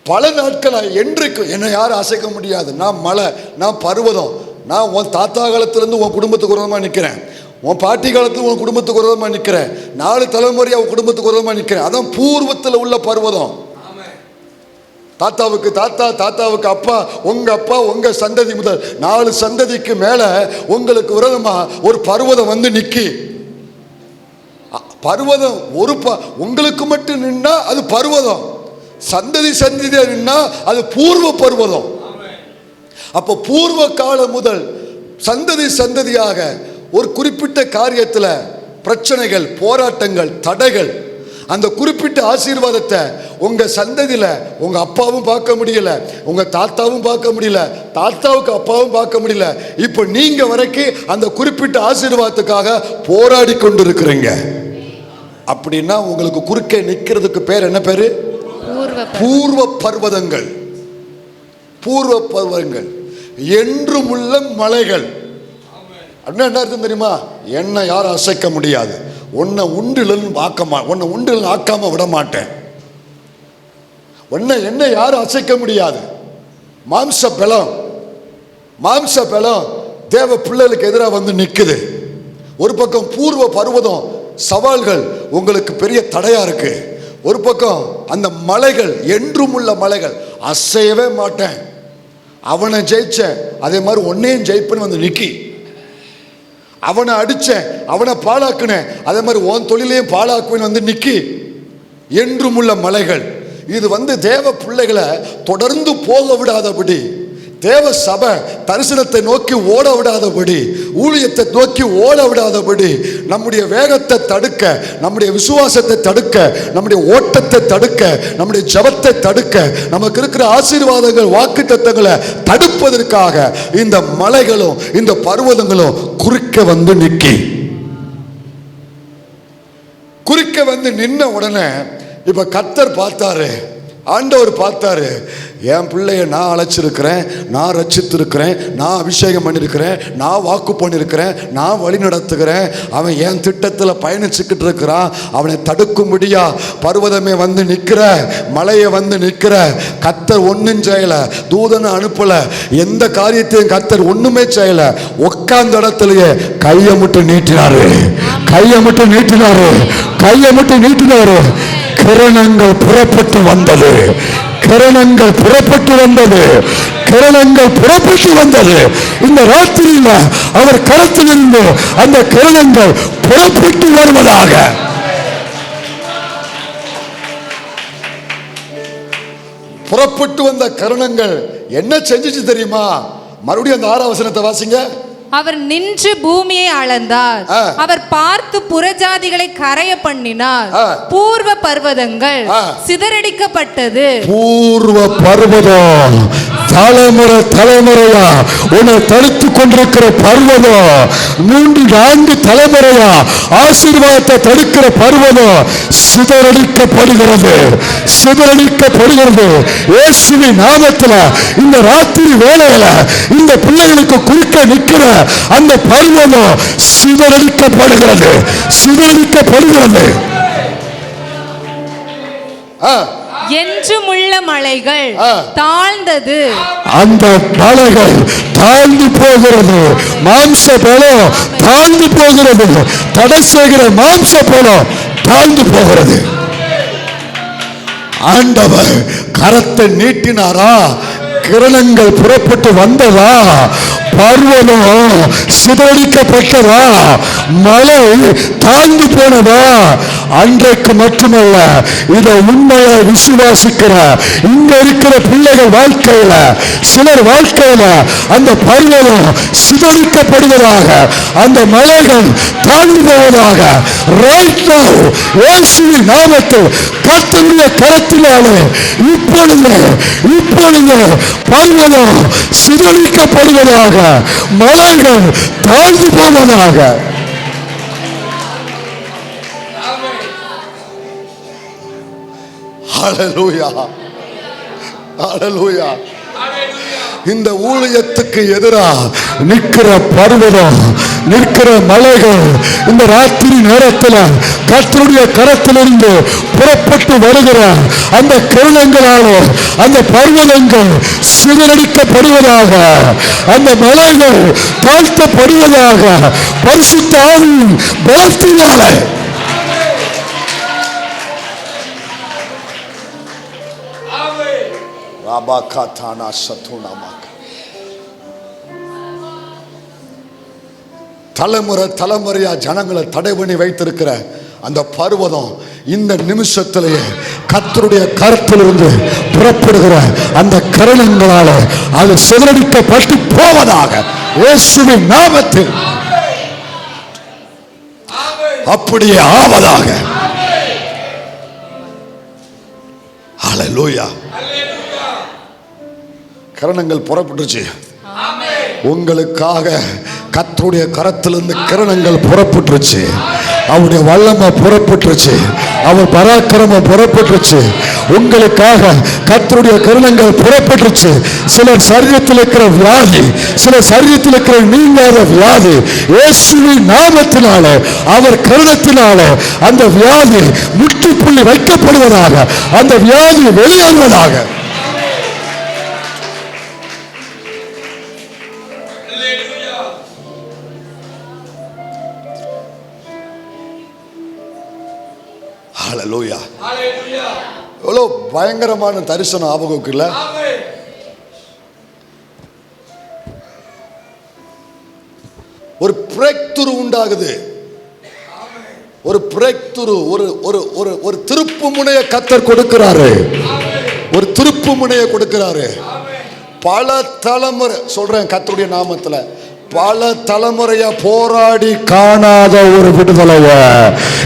பல நாட்களாக என்றைக்கு என்னை யாரும் அசைக்க முடியாது. நான் மலை, நான் பர்வதம், நான் உன் தாத்தா காலத்திலிருந்து உன் குடும்பத்துக்கு விரோதமாக நிற்கிறேன், உன் பாட்டி காலத்தில் உன் குடும்பத்துக்கு விரோதமாக நிற்கிறேன், 4 தலைமுறையாக உன் குடும்பத்துக்கு விரோதமாக நிற்கிறேன். அதான் பூர்வத்தில் உள்ள பர்வதம். தாத்தாவுக்கு தாத்தா, தாத்தாவுக்கு அப்பா, உங்க சந்ததி முதல் 4 சந்ததிக்கு மேல உங்களுக்கு விரோதமா ஒரு பர்வதம் வந்து நிக்கி. பர்வதம் உங்களுக்கு மட்டும் நின்னா அது பர்வதம், சந்ததியா நின்னா அது பூர்வ பர்வதம். அப்ப பூர்வ காலம் முதல் சந்ததியாக ஒரு குறிப்பிட்ட காரியத்தில் பிரச்சனைகள், போராட்டங்கள், தடைகள், அந்த குறிப்பிட்ட ஆசீர்வாதத்தை உங்க சந்ததியில உங்க அப்பாவும் பார்க்க முடியல, உங்க தாத்தாவும் பார்க்க முடியல, தாத்தாவுக்கு அப்பாவும் பார்க்க முடியல. இப்ப நீங்க வரைக்கும் அந்த குறிப்பிட்ட ஆசீர்வாதத்துக்காக போராடி கொண்டிருக்கிறீங்க. அப்படின்னா உங்களுக்கு குறுக்கே நிக்கிறதுக்கு பேர் என்ன பேரு? பூர்வ பர்வதங்கள். பூர்வ பர்வதங்கள் என்றுமுள்ள மலைகள். அப்படின்னா என்ன அர்த்தம் தெரியுமா? என்னை யாரும் அசைக்க முடியாது, உன்னை உண்டில் ஆக்காம விட மாட்டேன், என்னை யாரும் அசைக்க முடியாது. மாம்ச பலம் தேவ பிள்ளைகளுக்கு எதிராக வந்து நிற்குது. ஒரு பக்கம் பூர்வ பர்வதம் சவால்கள் உங்களுக்கு பெரிய தடையா இருக்கு. ஒரு பக்கம் அந்த மலைகள், என்றும் உள்ள மலைகள், அசையவே மாட்டேன், அவனை ஜெயிச்சேன் அதே மாதிரி ஒன்னையும் ஜெயிப்பேன்னு வந்து நிக்கி. அவனை அடிச்சேன், அவனை பாழாக்குனேன், அதே மாதிரி உன் தொழிலையும் பாழாக்குவேன்னு வந்து நிக்கி. என்றும் உள்ள மலைகள். இது வந்து தேவ பிள்ளைகளை தொடர்ந்து போக விடாதபடி, தேவ சபை தரிசனத்தை நோக்கி ஓட விடாதபடி, ஊழியத்தை நோக்கி ஓட விடாதபடி, நம்முடைய வேகத்தை தடுக்க, நம்முடைய விசுவாசத்தை தடுக்க, நம்முடைய ஓட்டத்தை தடுக்க, நம்முடைய ஜபத்தை தடுக்க, நமக்கு இருக்கிற ஆசீர்வாதங்கள் வாக்குத்தத்தங்களை தடுப்பதற்காக இந்த மலைகளும் இந்த பர்வதங்களும் குறுக்க வந்து நின்ன உடனே இப்ப கர்த்தர் பார்த்தாரு, ஆண்டவர் பார்த்தாரு, என் பிள்ளைய நான் அழைச்சிருக்கிறேன், நான் ரட்சித்திருக்கிறேன், நான் அபிஷேகம் பண்ணியிருக்கிறேன், நான் வாக்கு பண்ணியிருக்கிறேன், நான் வழி நடத்துகிறேன், அவன் என் திட்டத்தில் பயணிச்சுக்கிட்டு இருக்கிறான், அவனை தடுக்கும்படியா பர்வதமே வந்து நிற்கிற, மலையை வந்து நிற்கிற. கர்த்தர் ஒன்றும் செய்யலை, தூதனை அனுப்பலை, எந்த காரியத்தையும் கர்த்தர் ஒன்றுமே செய்யலை. உட்கார்ந்த இடத்துலயே கையை மட்டும் நீட்டினாரு. கிரணங்கள் புறப்பட்டு வந்தது. இந்த ராத்திரியில அவர் கரத்திலிருந்து அந்த கிரணங்கள் புறப்பட்டு வருவதாக. புறப்பட்டு வந்த கிரணங்கள் என்ன செஞ்சுச்சு தெரியுமா? மறுபடியும் அந்த 6ஆம் வசனத்தை வாசிங்க. அவர் நின்று பூமியை அளந்தார், அவர் பார்த்து புறஜாதிகளை கரைய பண்ணினார், பூர்வ பர்வதங்கள் சிதறடிக்கப்பட்டது. பூர்வ பர்வதம் தலைமுறையா உன்னை தடுத்து கொண்டிருக்கிற பர்வதம், 3-4 தலைமுறையா ஆசீர்வாதத்தை தடுக்கிற பர்வதம் சிதறடிக்கப்படுகிறது. இயேசுவின் நாமத்தில் இந்த ராத்திரி வேளையில இந்த பிள்ளைகளுக்கு குறுக்க நிற்கிற அந்த பர்வதம் சிதறடிக்கப்படுகிறது. என்றுமுள்ள மலைகள் தாழ்ந்தது, அந்த மலைகள் தாழ்ந்து போகிறது. மாம்ச பலம் தாழ்ந்து போகிறது. தடை செய்கிற மாம்ச பலம் தாழ்ந்து போகிறது. ஆண்டவர் கரத்தை நீட்டினாரா, கிரணங்கள் புறப்பட்டு வந்ததா, பர்வதம் சிதறடிக்கப்பட்டதா, மலை தாழ்ந்து போனதா? அன்றைக்கு மட்டுமல்ல, இதை உண்மையை விசுவாசிக்கிற இங்க இருக்கிற பிள்ளைகள் வாழ்க்கையில, சிலர் வாழ்க்கையில அந்த பர்வதம் சிதறடிக்கப்படுவதாக, அந்த மலைகள் தாழ்ந்து போவதாக. ரைட் நவ் இயேசுவின் நாமத்தில் கர்த்தருடைய கரத்தினாலே இப்பொழுது பர்வதம் சிதறடிக்கப்படுவதாக, மலைகள் தாழ்ந்து போவதாக. ஹல்லேலூயா, ஹல்லேலூயா. இந்த ஊழியத்துக்கு எதிராக நிற்கிற பர்வதம், நிற்கிற மலைகள் இந்த ராத்திரி நேரத்தில் கர்த்தருடைய கரத்திலிருந்து புறப்பட்டு வருகிற அந்த கிரணங்களால் அந்த பர்வதங்கள் சிதறடிக்கப்படுவதாக, அந்த மலைகள் தாழ்த்தப்படுவதாக. பரிசுத்த ஆவியின் பலத்தினாலே தலைமுறையா ஜனங்களை தடை பண்ணி வைத்திருக்கிற அந்த பர்வதம் இந்த நிமிஷத்திலேயே கர்த்தருடைய கரத்திலிருந்து புறப்படுகிற அந்த கிரணங்களால அது சிதறடிக்கப்பட்டு போவதாக, இயேசுவின் நாமத்தில் அப்படியே ஆவதாக. ஹல்லேலூயா. கிரணங்கள் புறப்பட்டுச்சு. உங்களுக்காக கர்த்தருடைய கரத்திலிருந்து கிரணங்கள் புறப்பட்டுருச்சு. அவருடைய வல்லமை புறப்பட்டுருச்சு, அவர் பராக்கிரமம் புறப்பட்டுருச்சு. உங்களுக்காக கர்த்தருடைய கருணங்கள் புறப்பட்டுருச்சு. சிலர் சரீரத்தில் இருக்கிற வியாதி, சிலர் சரீரத்தில் இருக்கிற நீங்காத வியாதி இயேசுவின் நாமத்தினால, அவர் கருணத்தினால அந்த வியாதி முற்றுப்புள்ளி வைக்கப்படுவதாக, அந்த வியாதி வெளியேறுவதாக. ஹல்லேலூயா. எவ்வளோ பயங்கரமான தரிசனம் ஆபகுக்கு இல்ல? ஒரு பிரேக் துரு உண்டாகுது, ஒரு பிரேக் துரு, ஒரு திருப்பு முனைய கர்த்தர் கொடுக்கிறாரு, ஒரு திருப்பு முனைய கொடுக்கிறாரு. பல தலைமுறை சொல்றேன் கர்த்தருடைய நாமத்துல, பல தலைமுறையா போராடி காணாத ஒரு விடுதலைய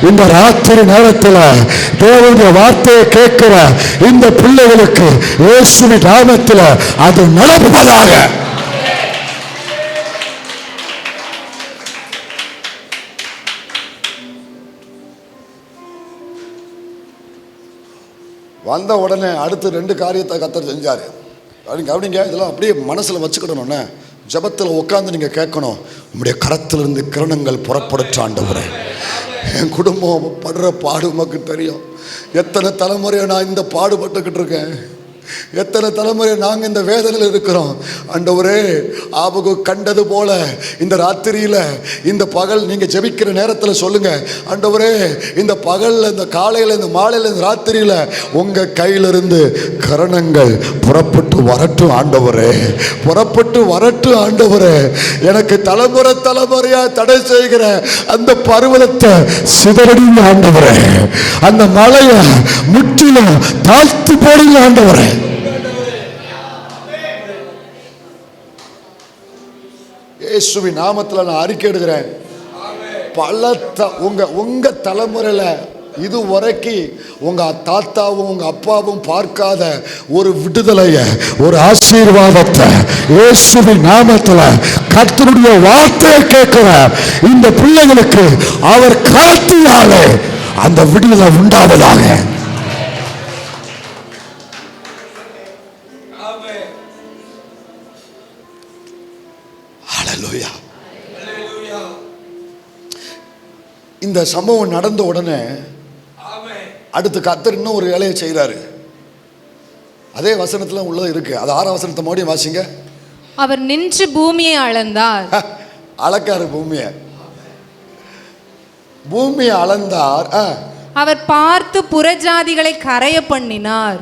இந்த ராத்திரி நேரத்தில் தேவனுடைய வார்த்தையை கேட்கிற இந்த பிள்ளைகளுக்கு இயேசுவின் நாமத்தில் அது நடப்பதாக. வந்த உடனே அடுத்து 2 காரியத்தை கர்த்தர் செஞ்சாரு. கவனிங்க, இதெல்லாம் அப்படியே மனசுல வச்சுக்கிடணும்னே. ஜபத்தில் உட்காந்து நீங்கள் கேட்கணும், உங்களுடைய கரத்திலிருந்து கிரணங்கள் புறப்படுற்ற ஆண்டவரே. என் குடும்பம் படுற பாடு உமக்கு தெரியும். எத்தனை தலைமுறையை நான் இந்த பாடுபட்டுக்கிட்டு இருக்கேன், எத்தனை தலைமுறை நாங்கள் இந்த வேதனையில் இருக்கிறோம். ஆண்டவரே, ஆபகு கண்டது போல இந்த ராத்திரியில், இந்த பகல் நீங்கள் ஜெபிக்கிற நேரத்தில் சொல்லுங்க, ஆண்டவரே இந்த பகலில், இந்த காலையில், இந்த மாலையில், இந்த ராத்திரியில் உங்கள் கையிலிருந்து கரணங்கள் புறப்பட்டு வரட்டும் ஆண்டவரே, புறப்பட்டு வரட்டும் ஆண்டவரே. எனக்கு தலைமுறை தலைமுறையா தடை செய்கிற அந்த பர்வதத்தை சிதறடிங்க ஆண்டவரே, அந்த மலையை முற்றிலும் தாழ்த்து போடுங்க ஆண்டவரே. இயேசுவின் நாமத்தில் நான் அறிக்கை எடுக்கிறேன், பல உங்க தலைமுறையில இதுவரைக்கும் உங்க தாத்தாவும் உங்க அப்பாவும் பார்க்காத ஒரு விடுதலைய, ஒரு ஆசீர்வாதத்தை இயேசுவின் நாமத்தில் கர்த்தருடைய வார்த்தையை கேட்கிற இந்த பிள்ளைகளுக்கு அவர் கரத்தினாலே அந்த விடுதலை உண்டாவதாக. இந்த சம்பவம் நடந்த உடனே அடுத்து கர்த்தர் இன்னும் ஒரு வேலையை செய்கிறாரு. அதே வசனத்துல உள்ளது இருக்கு, அது 6ஆம் வசனத்தை மறுபடியும் வாசிங்க. அவர் நின்று பூமியை அளந்தார். அளக்காரு பூமியை அளந்தார். அவர் பார்த்து புறஜாதிகளை கரைய பண்ணினார்.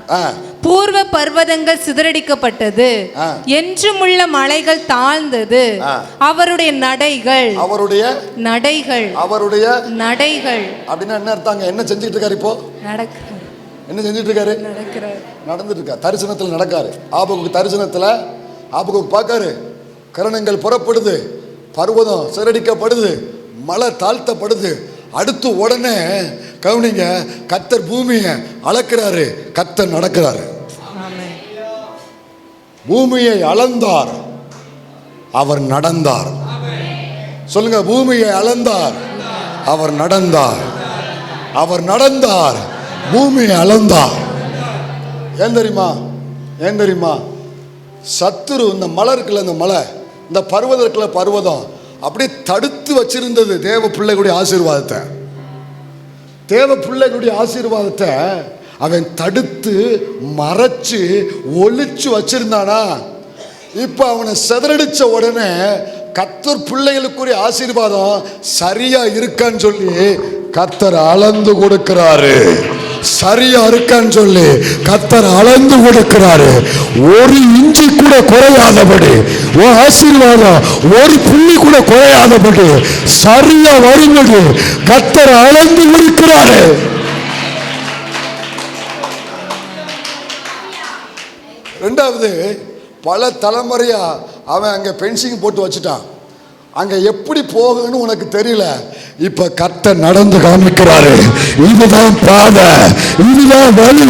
பூர்வ பர்வதங்கள் சிதறடிக்கப்பட்டது, என்றுமுள்ள மலைகள் தாழ்ந்தது. அவருடைய நடைகள் அப்படின்னா என்ன அர்த்தம்? என்ன செஞ்சுட்டு இருக்காரு இப்போ? என்ன செஞ்சுட்டு இருக்காரு? நடந்துட்டு இருக்காரு. தரிசனத்தில் நடக்காரு. ஆபகுக்கு தரிசனத்தில் ஆபகுக்கு பார்க்காரு, கரணங்கள் புறப்படுது, பர்வதம் சிதறடிக்கப்படுது, மலை தாழ்த்தப்படுது. அடுத்து உடனே கவனிங்க, கர்த்தர் பூமியை அளக்கிறாரு, கர்த்தர் நடக்கிறாரு. பூமியை அளந்தார், அவர் நடந்தார். சொல்லுங்க, பூமியை அளந்தார், அவர் நடந்தார். அவர் நடந்தார், பூமியை அளந்தார். ஏன் தெரியுமா? சத்துரு இந்த மலை இருக்குல்ல, இந்த மலை, இந்த பர்வதம் இருக்குல்ல, பர்வதம் அப்படியே தடுத்து வச்சிருந்தது தேவ பிள்ளைகளுடைய ஆசீர்வாதத்தை. தேவ பிள்ளைகளுடைய ஆசீர்வாதத்தை அவன் தடுத்து மறைச்சு ஒளிச்சு வச்சிருந்தானா? இப்ப அவனை சிதறடிச்ச உடனே கர்த்தர் பிள்ளைகளுக்குரிய ஆசீர்வாதம் சரியா இருக்கான்னு சொல்லி கர்த்தர் அளந்து கொடுக்கிறாரு. சரியா இருக்கான்னு சொல்லி கர்த்தர் அளந்து கொடுக்கிறாரு. ஒரு இஞ்சி கூட குறையாதபடி, ஆசீர்வாதம் ஒரு புள்ளி கூட குறையாதபடி சரியா வரும்படி கர்த்தர் அளந்து கொடுக்கிறாரு. ரெண்டாவது, பல தலைமுறையா அவன் அங்க பென்சிங் போட்டு வச்சுட்டான். அங்க எப்படி போகணும்னு உனக்கு தெரியல. இப்ப கர்த்தர் நடந்து காமிக்கிறாரு. இதுதான் பாதை, இதுதான் வழி.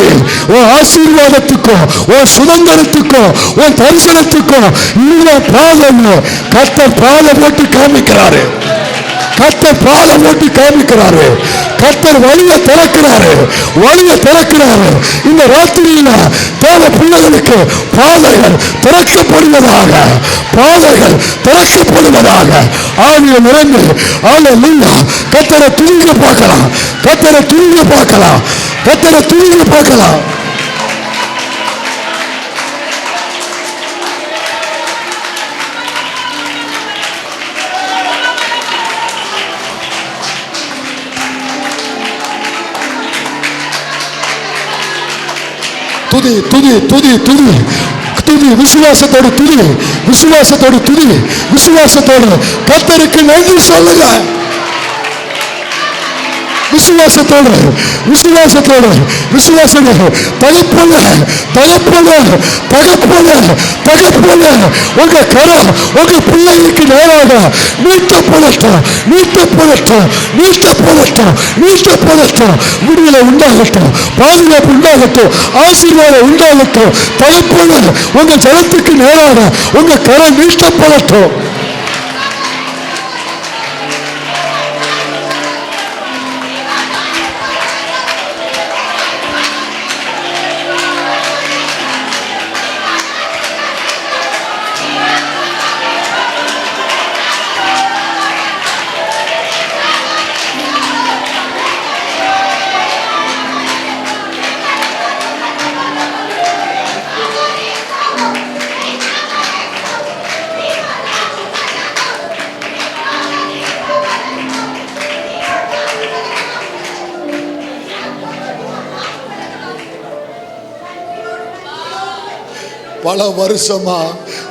உன் ஆசீர்வாதத்துக்கும், உன் சுதந்திரத்துக்கும், உன் தரிசனத்துக்கும் இதுதான் பாதை. கர்த்தர் பாதை போட்டு காமிக்கிறாரு. கர்த்தர் பாலம் போட்டு காமிக்கிறாரு. கர்த்தர் வழியை திறக்கிறாரு. இந்த ராத்திரியில தேவ பிள்ளைகளுக்கு பாதைகள் திறக்கப்படுவதாக, ஆவிய நிறைந்து அல்லேலூயா. கர்த்தரை துதிக்க பார்க்கலாம். துதி விசுவாசத்தோடு கர்த்தருக்கு நன்றி சொல்லுங்க. விசுவாசத்தோடு தகப்பனே உங்க கரம் உங்க பிள்ளைகளுக்கு நேராக நீட்டப்படட்டும். விடுதலை உண்டாகட்டும், பாதுகாப்பு உண்டாகட்டும், ஆசீர்வாதம் உண்டாகட்டும். தகப்பனே உங்க ஜனத்துக்கு நேராக உங்க கரம் நீட்டப்படட்டும். பல வருஷமா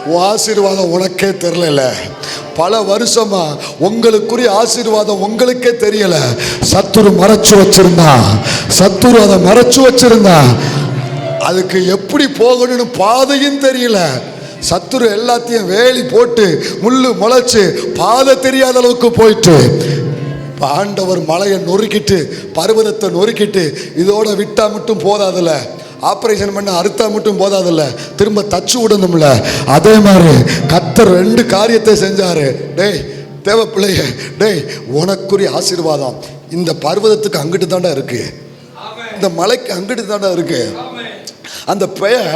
உன் ஆசீர்வாதம் உனக்கே தெரியல. பல வருஷமா உங்களுக்குரிய ஆசீர்வாதம் உங்களுக்கே தெரியல. சத்துரு அதை மறைச்சு வச்சிருந்தா அதுக்கு எப்படி போகணும்னு பாதையும் தெரியல. சத்துரு எல்லாத்தையும் வேலி போட்டு முள்ளு முளைச்சு பாதை தெரியாத அளவுக்கு போயிட்டு ஆண்டவர் மலையை நொறுக்கிட்டு பர்வதத்தை நொறுக்கிட்டு இதோட விட்டா மட்டும் போதாதுல, ஆப்ரேஷன் பண்ண அறுத்தா மட்டும் போதாதில்ல, திரும்ப தச்சு விடணும்ல. அதே மாதிரி கர்த்தர் 2 காரியத்தை செஞ்சாரு. டேய் தேவ பிள்ளைய, டேய் உனக்குரிய ஆசீர்வாதம் இந்த பர்வதத்துக்கு அங்கிட்டு தாண்டா இருக்கு, இந்த மலைக்கு அங்கிட்டு தாண்டா இருக்கு. அந்த பெயர்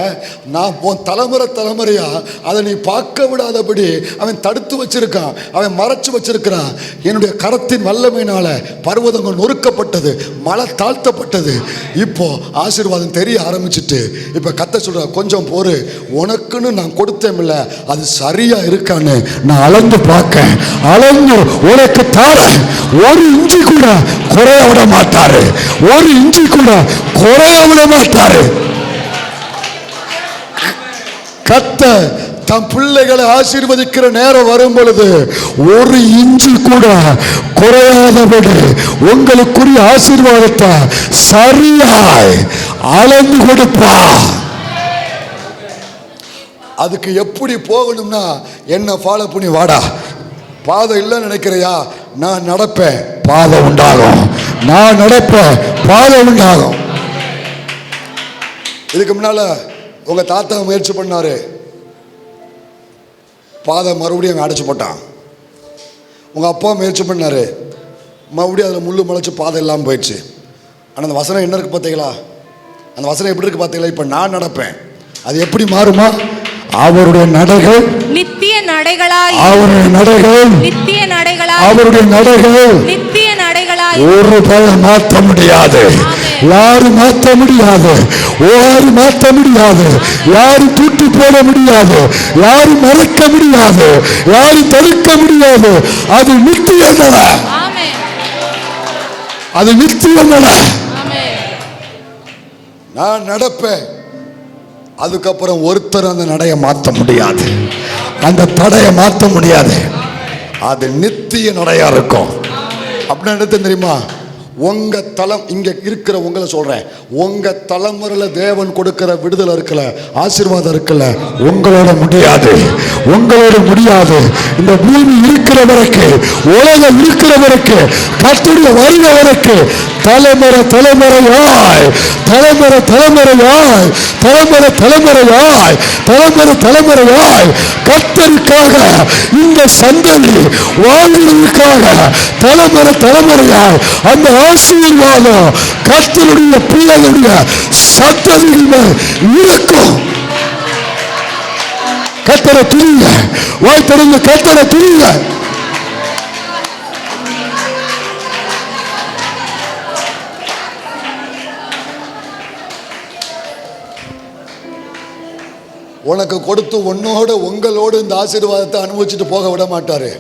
நான் உன் தலைமுறையா அதை நீ பார்க்க விடாதபடி அவன் தடுத்து வச்சிருக்கான், அவன் மறைச்சு வச்சிருக்கிறான். என்னுடைய கரத்தின் வல்லமையினால பர்வதங்கள் நொறுக்கப்பட்டது, மலை தாழ்த்தப்பட்டது. இப்போ ஆசீர்வாதம் தெரிய ஆரம்பிச்சுட்டு இப்போ கர்த்தர் சொல்ற கொஞ்சம் போரு, உனக்குன்னு நான் கொடுத்தேன்ல அது சரியா இருக்கான்னு நான் அளந்து பார்க்க, அளந்து உனக்கு தார. 1 இன்ச்சு கூட குறைய விட மாட்டாரு, 1 இன்ச்சு கூட குறைய விட மாட்டாரு. கர்த்தர் தம் பிள்ளைகளை ஆசீர்வதிக்கிற நேரம் வரும் பொழுது 1 இன்ச்சு கூட குறையாதபடி உங்களுக்குரிய ஆசீர்வாதத்தை சரியாய் அளந்து கொடுப்பா. அதுக்கு எப்படி போகணும்னா என்ன ஃபாலோ பண்ணி வாடா. பாதை இல்லைன்னு நினைக்கிறையா? நான் நடப்பேன், பாதை உண்டாகும். நான் நடப்பேன், பாதை உண்டாகும். இதுக்கு முன்னால உங்க தாத்தா முயற்சி பண்ணாரு, பாதை மறுபடியும் அடைச்சு போட்டான். உங்க அப்பா முயற்சி பண்ணாரு, மறுபடியும் அதில் முள்ளு முளைச்சு பாதை இல்லாமல் போயிடுச்சு. ஆனால் அந்த வசனம் என்ன இருக்கு பார்த்தீங்களா? அந்த வசனம் எப்படி இருக்கு பார்த்தீங்களா? இப்போ நான் நடப்பேன், அது எப்படி மாறுமா? அவருடைய நடைகள் நித்திய நடைகளாய், அவருடைய நடைகள் நித்திய நடைகளாய், அவருடைய நடைகள் நித்திய நடைகளாய். ஒரு பயம் மாற்ற முடியாது, யாரும் மாற்ற முடியாது, யாரும் மாற்ற முடியாது, யாரும் தூக்கி போட முடியாது, யாரும் மறைக்க முடியாது, யாரும் தடுக்க முடியாது. அது நித்திய நடை, அது நித்திய நடை. நான் நடப்பேன், அதுக்கப்புறம் ஒருத்தர் அந்த நடையை மாற்ற முடியாது, அந்த தடையை மாற்ற முடியாது. அது நித்திய நடையா இருக்கும். அப்படின்னு என்ன தெரியுமா? உங்க இங்க இருக்கிற உங்களை சொல்றேன், உங்க தலைமுறையில தேவன் கொடுக்கிற விடுதலை இருக்குல்ல, ஆசீர்வாதம் இருக்குல்ல, உங்களோட முடியாது, உங்களோட முடியாது. இந்த பூமி இருக்கிற வரைக்கும், உலகம் இருக்கிற வரைக்கும், கர்த்தருடைய வருகை வரைக்கும், தலைமுறை தலைமுறையாய், தலைமுறை தலைமுறையாய், தலைமுறை தலைமுறையாய், தலைமுறை தலைமுறையாய் கர்த்தருக்காக இந்த சந்ததி வாழ்வதற்காக தலைமுறை தலைமுறையாய் அந்த ஆசீர்வாதம் கர்த்தருடைய பிள்ளைகளுடைய சந்ததிகள் மேல் இருக்கும். கர்த்தரை துதிங்க, வாய் திறந்து கர்த்தரை துதிங்க. உனக்கு கொடுத்து உன்னோடு உங்களோடு இந்த ஆசீர்வாதத்தை அனுபவிச்சுட்டு போக விட மாட்டாரு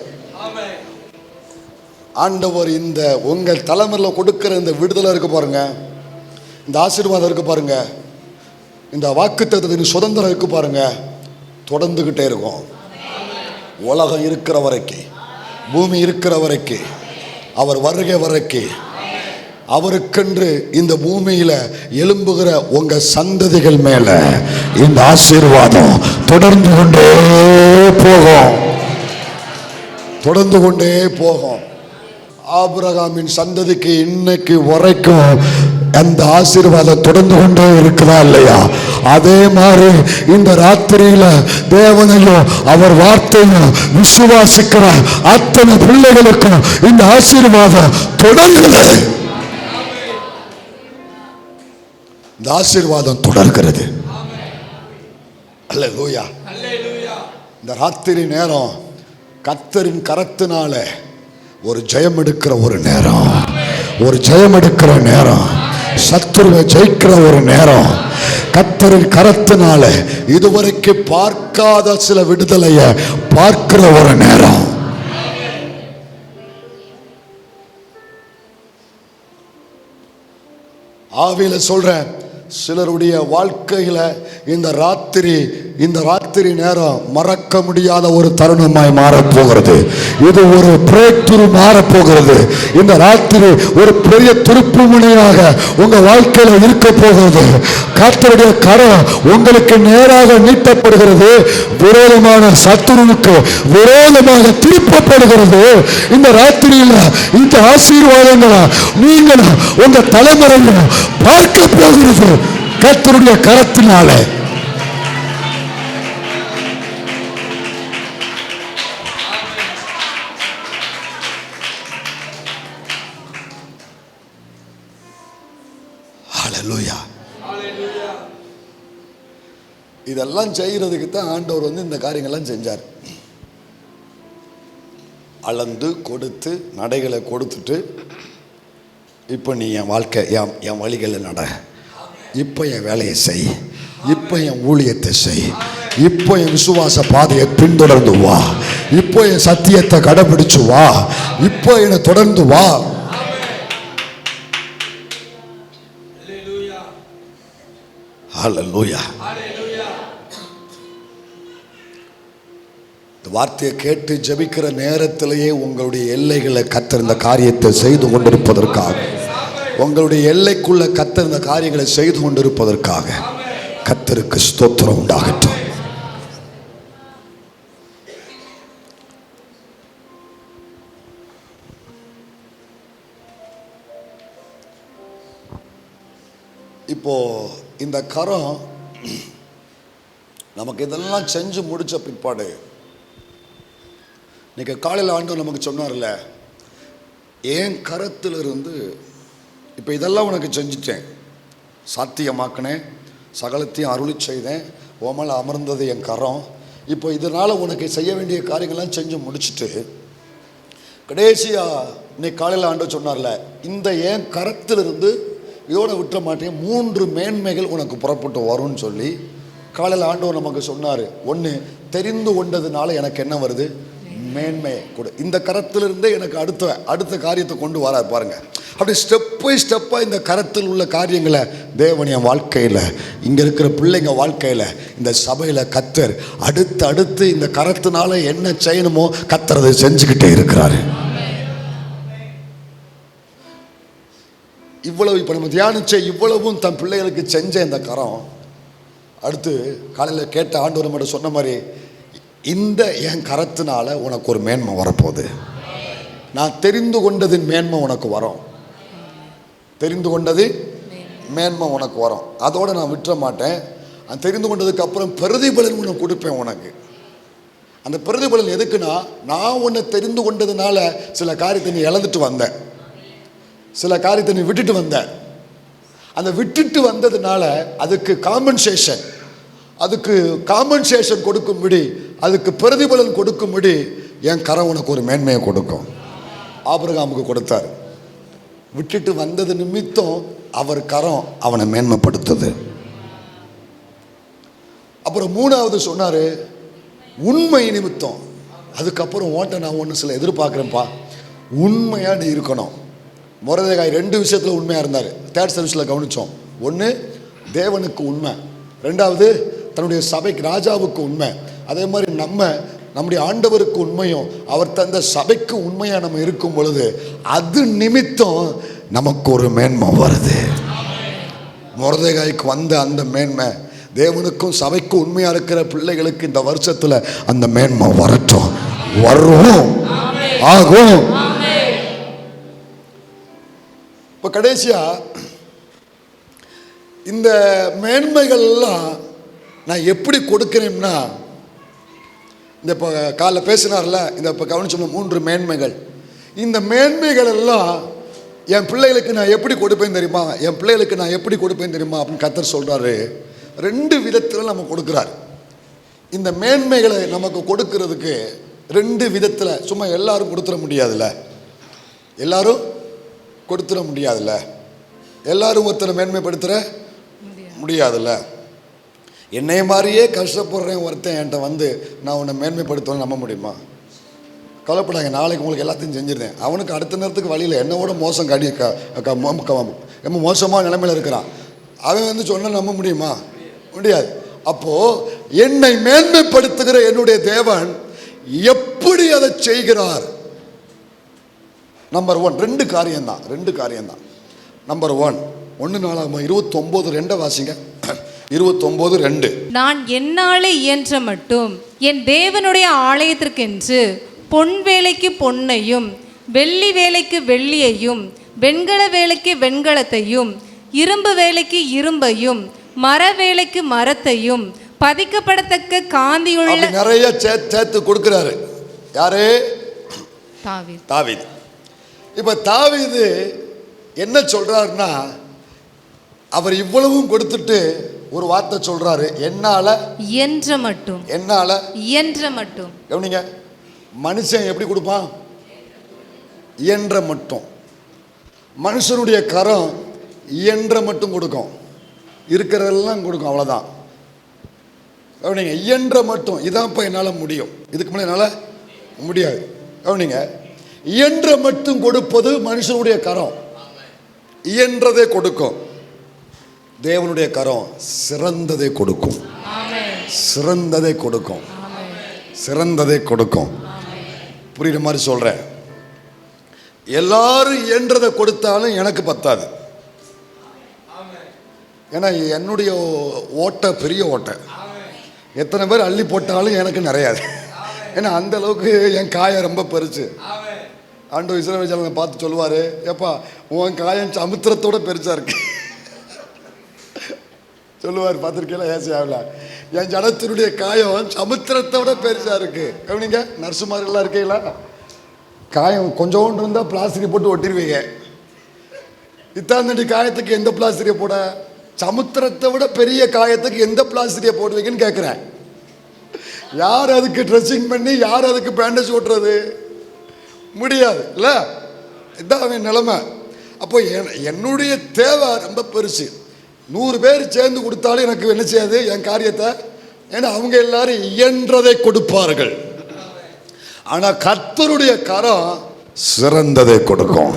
ஆண்டவர். இந்த உங்கள் தலைமுறையில் கொடுக்கிற இந்த விடுதலை இருக்கு பாருங்க, இந்த ஆசீர்வாதம் இருக்கு பாருங்க, இந்த வாக்குத்தத்தத்தின் சுதந்திரம் இருக்கு பாருங்க, தொடர்ந்துகிட்டே இருக்கும். உலகம் இருக்கிற வரைக்கும், பூமி இருக்கிற வரைக்கும், அவர் வருகை வரைக்கும், அவருக்கென்று இந்த பூமியில எழும்புகிற உங்க சந்ததிகள் மேல இந்த ஆசீர்வாதம் தொடர்ந்து கொண்டே போகும், தொடர்ந்து கொண்டே போகும். ஆபிரகாமின் சந்ததிக்கு இன்னைக்கு வரைக்கும் அந்த ஆசீர்வாதம் தொடர்ந்து கொண்டே இருக்குதா இல்லையா? அதே மாதிரி இந்த ராத்திரியில தேவனையும் அவர் வார்த்தையும் விசுவாசிக்கிற அத்தனை பிள்ளைகளுக்கும் இந்த ஆசீர்வாதம் தொடர்கிறது. இந்த ஆசீர்வாதம் தொடர்கிறது. அல்லேலூயா. இந்த ராத்திரி நேரம் கர்த்தரின் கரத்தினால ஒரு ஜெயம் எடுக்கிற ஒரு நேரம், ஒரு ஜெயம் எடுக்கிற நேரம், சத்துருவை ஜெயிக்கிற ஒரு நேரம். கர்த்தரின் கரத்தினால இதுவரைக்கும் பார்க்காத சில விடுதலையை பார்க்கிற ஒரு நேரம். ஆவியில சொல்றேன், சிலருடைய வாழ்க்கையில இந்த ராத்திரி நேரம் மறக்க முடியாத ஒரு தருணமாய் மாறப்போகிறது. இது ஒரு பிரேக் த்ரூ மாறப்போகிறது. இந்த ராத்திரி ஒரு பெரிய திருப்பு முனையாக உங்க வாழ்க்கையில இருக்க போகிறது. கர்த்தருடைய கரம் உங்களுக்கு நேராக நீட்டப்படுகிறது, விரோதமான சத்துருவுக்கு விரோதமாக திருப்பப்படுகிறது. இந்த ராத்திரியில இந்த ஆசீர்வாதங்களை நீங்கள் உங்க தலைமுறையில் பார்க்க போகிறது கர்த்தருடைய கரத்தினாலே. ஹல்லேலூயா. இதெல்லாம் செய்யறதுக்கு தான் ஆண்டவர் இந்த காரியங்கள்லாம் செஞ்சார். அளந்து கொடுத்து நடைகளை கொடுத்துட்டு, இப்போ நீ என் வாழ்க்கை என் வழிகளில் நட, இப்போ என் வேலையை செய், இப்போ என் ஊழியத்தை செய், இப்போ என் விசுவாச பாதையை பின்தொடர்ந்து வா, இப்போ என் சத்தியத்தை கடைபிடிச்சு வா, இப்போ என்னை தொடர்ந்து வா. ஹல்லேலூயா. இந்த வார்த்தையை கேட்டு ஜெபிக்கிற நேரத்திலேயே உங்களுடைய எல்லைகளை கர்த்தர் இந்த காரியத்தை செய்து கொண்டிருப்பதற்காக, உங்களுடைய எல்லைக்குள்ள கர்த்தர் இந்த காரியங்களை செய்து கொண்டிருப்பதற்காக கர்த்தருக்கு ஸ்தோத்திரம் உண்டாகட்டும். இப்போ இந்த கரம் நமக்கு இதெல்லாம் செஞ்சு முடிச்ச பிற்பாடு, இன்னைக்கு காலையில் ஆண்டவர் நமக்கு சொன்னார்ல, என் கரத்திலிருந்து இப்போ இதெல்லாம் உனக்கு செஞ்சுட்டேன், சாத்தியமாக்கினேன், சகலத்தையும் அருளி செய்தேன், ஓமல அமர்ந்தது என் கரம். இப்போ இதனால் உனக்கு செய்ய வேண்டிய காரியங்கள்லாம் செஞ்சு முடிச்சுட்டு கடைசியாக இன்னைக்கு காலையில் ஆண்டவர் சொன்னார்ல, இந்த என் கரத்திலிருந்து இதோட விட்டுற மாட்டேன், 3 மேன்மைகள் உனக்கு புறப்பட்டு வரும்னு சொல்லி காலையில் ஆண்டவர் நமக்கு சொன்னார். ஒன்று, தெரிந்து கொண்டதுனால எனக்கு என்ன வருது? மேன்மை கொடு. இந்த கரத்திலிருந்தே எனக்கு அடுத்த காரியத்தை கொண்டு வரார் பாருங்க. அப்படி ஸ்டெப் பை ஸ்டெப்பாக இந்த கரத்தில் உள்ள காரியங்களை தேவன் என் வாழ்க்கையில், இங்கே இருக்கிற பிள்ளைங்க வாழ்க்கையில், இந்த சபையில் கர்த்தர் அடுத்து இந்த கரத்தினால என்ன செய்யணுமோ கர்த்தர் அதை செஞ்சுக்கிட்டே இருக்கிறாரு. இவ்வளவு இப்போ நம்ம தியானிச்ச இவ்வளவும் தன் பிள்ளைகளுக்கு செஞ்ச இந்த கரம், அடுத்து காலையில் கேட்ட ஆண்டவர் நம்மகிட்ட சொன்ன மாதிரி, இந்த என் கரத்தினால உனக்கு ஒரு மேன்மை வரப்போகுது. நான் தெரிந்து கொண்டதின் மேன்மை உனக்கு வரும். தெரிந்து கொண்டது மேன்மை உனக்கு வரும். அதோடு நான் விட்டுற மாட்டேன். அது தெரிந்து கொண்டதுக்கு அப்புறம் பிரதிபலன் உனக்கு கொடுப்பேன் உனக்கு. அந்த பிரதிபலன் எதுக்குன்னா, நான் உன்னை தெரிந்து கொண்டதுனால சில காரியத்தை நீ இழந்துட்டு வந்த, சில காரியத்தை நீ விட்டுட்டு வந்த. அந்த விட்டுட்டு வந்ததுனால அதுக்கு காம்பன்சேஷன் கொடுக்கும்படி, அதுக்கு பிரதிபலன் கொடுக்கும்படி என் கரம் உனக்கு ஒரு மேன்மையை கொடுக்கும். ஆபிரகாமுக்கு கொடுத்தார். விட்டுட்டு வந்தது நிமித்தம் அவர் கரம் அவனை மேன்மைப்படுத்துது. அப்புறம் மூணாவது சொன்னாரு, உண்மை நிமித்தம். அதுக்கப்புறம் நான் ஒன்று சில எதிர்பார்க்குறேன்ப்பா, உண்மையாக நீ இருக்கணும். மொர்தெகாய் 2 விஷயத்தில் உண்மையாக இருந்தார். தேர்ட் சர்வீஸில் கவனித்தோம். ஒன்று தேவனுக்கு உண்மை, ரெண்டாவது தன்னுடைய சபைக்கு ராஜாவுக்கு உண்மை. அதே மாதிரி நம்முடைய ஆண்டவருக்கு உண்மையும், அவர் தந்த சபைக்கு உண்மையாக நம்ம இருக்கும் பொழுது அது நிமித்தம் நமக்கு ஒரு மேன்மை வருது. மொர்தெகாய்க்கு வந்த அந்த மேன்மை தேவனுக்கும் சபைக்கும் உண்மையாக இருக்கிற பிள்ளைகளுக்கு இந்த வருஷத்தில் அந்த மேன்மை வரட்டும், வரும், ஆகும். இப்போ கடைசியா இந்த மேன்மைகள் எல்லாம் நான் எப்படி கொடுக்கிறேன்னா, இந்த இப்போ காலைல பேசினார்ல, இந்த இப்போ கவனிச்சோம்னா 3 மேன்மைகள். இந்த மேன்மைகள் எல்லாம் என் பிள்ளைகளுக்கு நான் எப்படி கொடுப்பேன் தெரியுமா, என் பிள்ளைகளுக்கு நான் எப்படி கொடுப்பேன் தெரியுமா அப்படின்னு கர்த்தர் சொல்கிறாரு. 2 விதத்தில் நம்ம கொடுக்குறாரு. இந்த மேன்மைகளை நமக்கு கொடுக்கறதுக்கு 2 விதத்தில். சும்மா எல்லாரும் கொடுத்துட முடியாதுல்ல, எல்லாரும் கொடுத்துட முடியாதுல்ல, எல்லாரும் ஒருத்தரை மேன்மைப்படுத்துகிற முடியாதுல்ல. என்னைய மாதிரியே கஷ்டப்படுறேன் ஒருத்தன் என்கிட்ட வந்து நான் உன்னை மேன்மைப்படுத்தணும்னு நம்ப முடியுமா? கவலைப்படாங்க, நாளைக்கு உங்களுக்கு எல்லாத்தையும் செஞ்சிருந்தேன். அவனுக்கு அடுத்த நேரத்துக்கு வழியில் என்னோட மோசம் ரொம்ப மோசமான நிலைமையில் இருக்கிறான். அவன் வந்து சொன்னால் நம்ப முடியுமா? முடியாது. அப்போது என்னை மேன்மைப்படுத்துகிற என்னுடைய தேவன் எப்படி அதை செய்கிறார்? நம்பர் 1 2 காரியம்தான். நம்பர் 1 நாளாகமம் 29:2 வாசிங்க. 29:2. நான் என்னாலே இயன்ற மட்டும் என் தேவனுடைய ஆலயத்திற்கென்று பொன் வேலைக்கு பொன்னையும், வெள்ளி வேலைக்கு வெள்ளியையும், வெண்கல வேலைக்கு வெண்கலத்தையும், இரும்பு வேலைக்கு இரும்பையும், மர வேலைக்கு மரத்தையும், பதிக்கப்படத்தக்க காந்தியுள்ள நிறைய சேர்த்து கொடுக்கிறாரு. யாரு? தாவீது. இப்ப தாவீது என்ன சொல்றாருன்னா, அவர் இவ்வளவும் கொடுத்துட்டு ஒரு வார்த்தை சொல்றாரு, என்னால இயன்ற மட்டும். என்னால இயன்ற மட்டும். கவனிங்க, மனுஷன் எப்படி கொடுப்பான்? இயன்ற மட்டும். மனுஷனுடைய கரம் இயன்ற மட்டும் கொடுக்கும், இருக்கிறதெல்லாம் கொடுக்கும், அவ்வளோதான். கவனிங்க, இயன்ற மட்டும். இதான் இப்போ என்னால் முடியும், இதுக்கு மேலே என்னால் முடியாது. கவனிங்க, இயன்ற மட்டும் கொடுப்பது மனுஷனுடைய கரம், இயன்றதை கொடுக்கும். தேவனுடைய கரம் சிறந்ததை கொடுக்கும், சிறந்ததை கொடுக்கும், சிறந்ததை கொடுக்கும். புரியுற மாதிரி சொல்கிறேன். எல்லாரும் இயன்றதை கொடுத்தாலும் எனக்கு பத்தாது. ஏன்னா என்னுடைய ஓட்டை பெரிய ஓட்டை, எத்தனை பேர் அள்ளி போட்டாலும் எனக்கு நிறையாது. ஏன்னா அந்த அளவுக்கு என் காயம் ரொம்ப பெருசு. ஆண்டவர் இஸ்ரவேல் ஜனங்களை பார்த்து சொல்லுவார், ஏப்பா உன் காயம் சமுத்திரத்தோட பெருசாக இருக்கு சொல்லுவார். பார்த்துருக்கீங்களா? ஏசியாவில் என் ஜனத்தினுடைய காயம் சமுத்திரத்தோட பெருசாக இருக்கு. கவனிங்க, நர்சுமாரெல்லாம் இருக்கீங்களா? காயம் கொஞ்சோண்டு இருந்தால் பிளாஸ்டிக் போட்டு ஒட்டிடுவீங்க. இத்தாந்தண்டி காயத்துக்கு எந்த பிளாஸ்டிக்கை போட? சமுத்திரத்தை விட பெரிய காயத்துக்கு எந்த பிளாஸ்டிக்கை போடுவீங்கன்னு கேட்குறேன். யார் அதுக்கு ட்ரெஸ்ஸிங் பண்ணி, யார் அதுக்கு பேண்டேஜ் ஓட்டுறது? முடியாது இல்ல. இதான் அவன் நிலைமை. அப்போ என்னுடைய தேவை ரொம்ப பெருசு. 100 பேர் சேர்ந்து கொடுத்தாலும் எனக்கு என்ன செய்யாது என் காரியத்தை. ஏன்னா அவங்க எல்லாரும் இயன்றதை கொடுப்பார்கள். ஆனா கர்த்தருடைய கரம் சிறந்ததை கொடுக்கும்,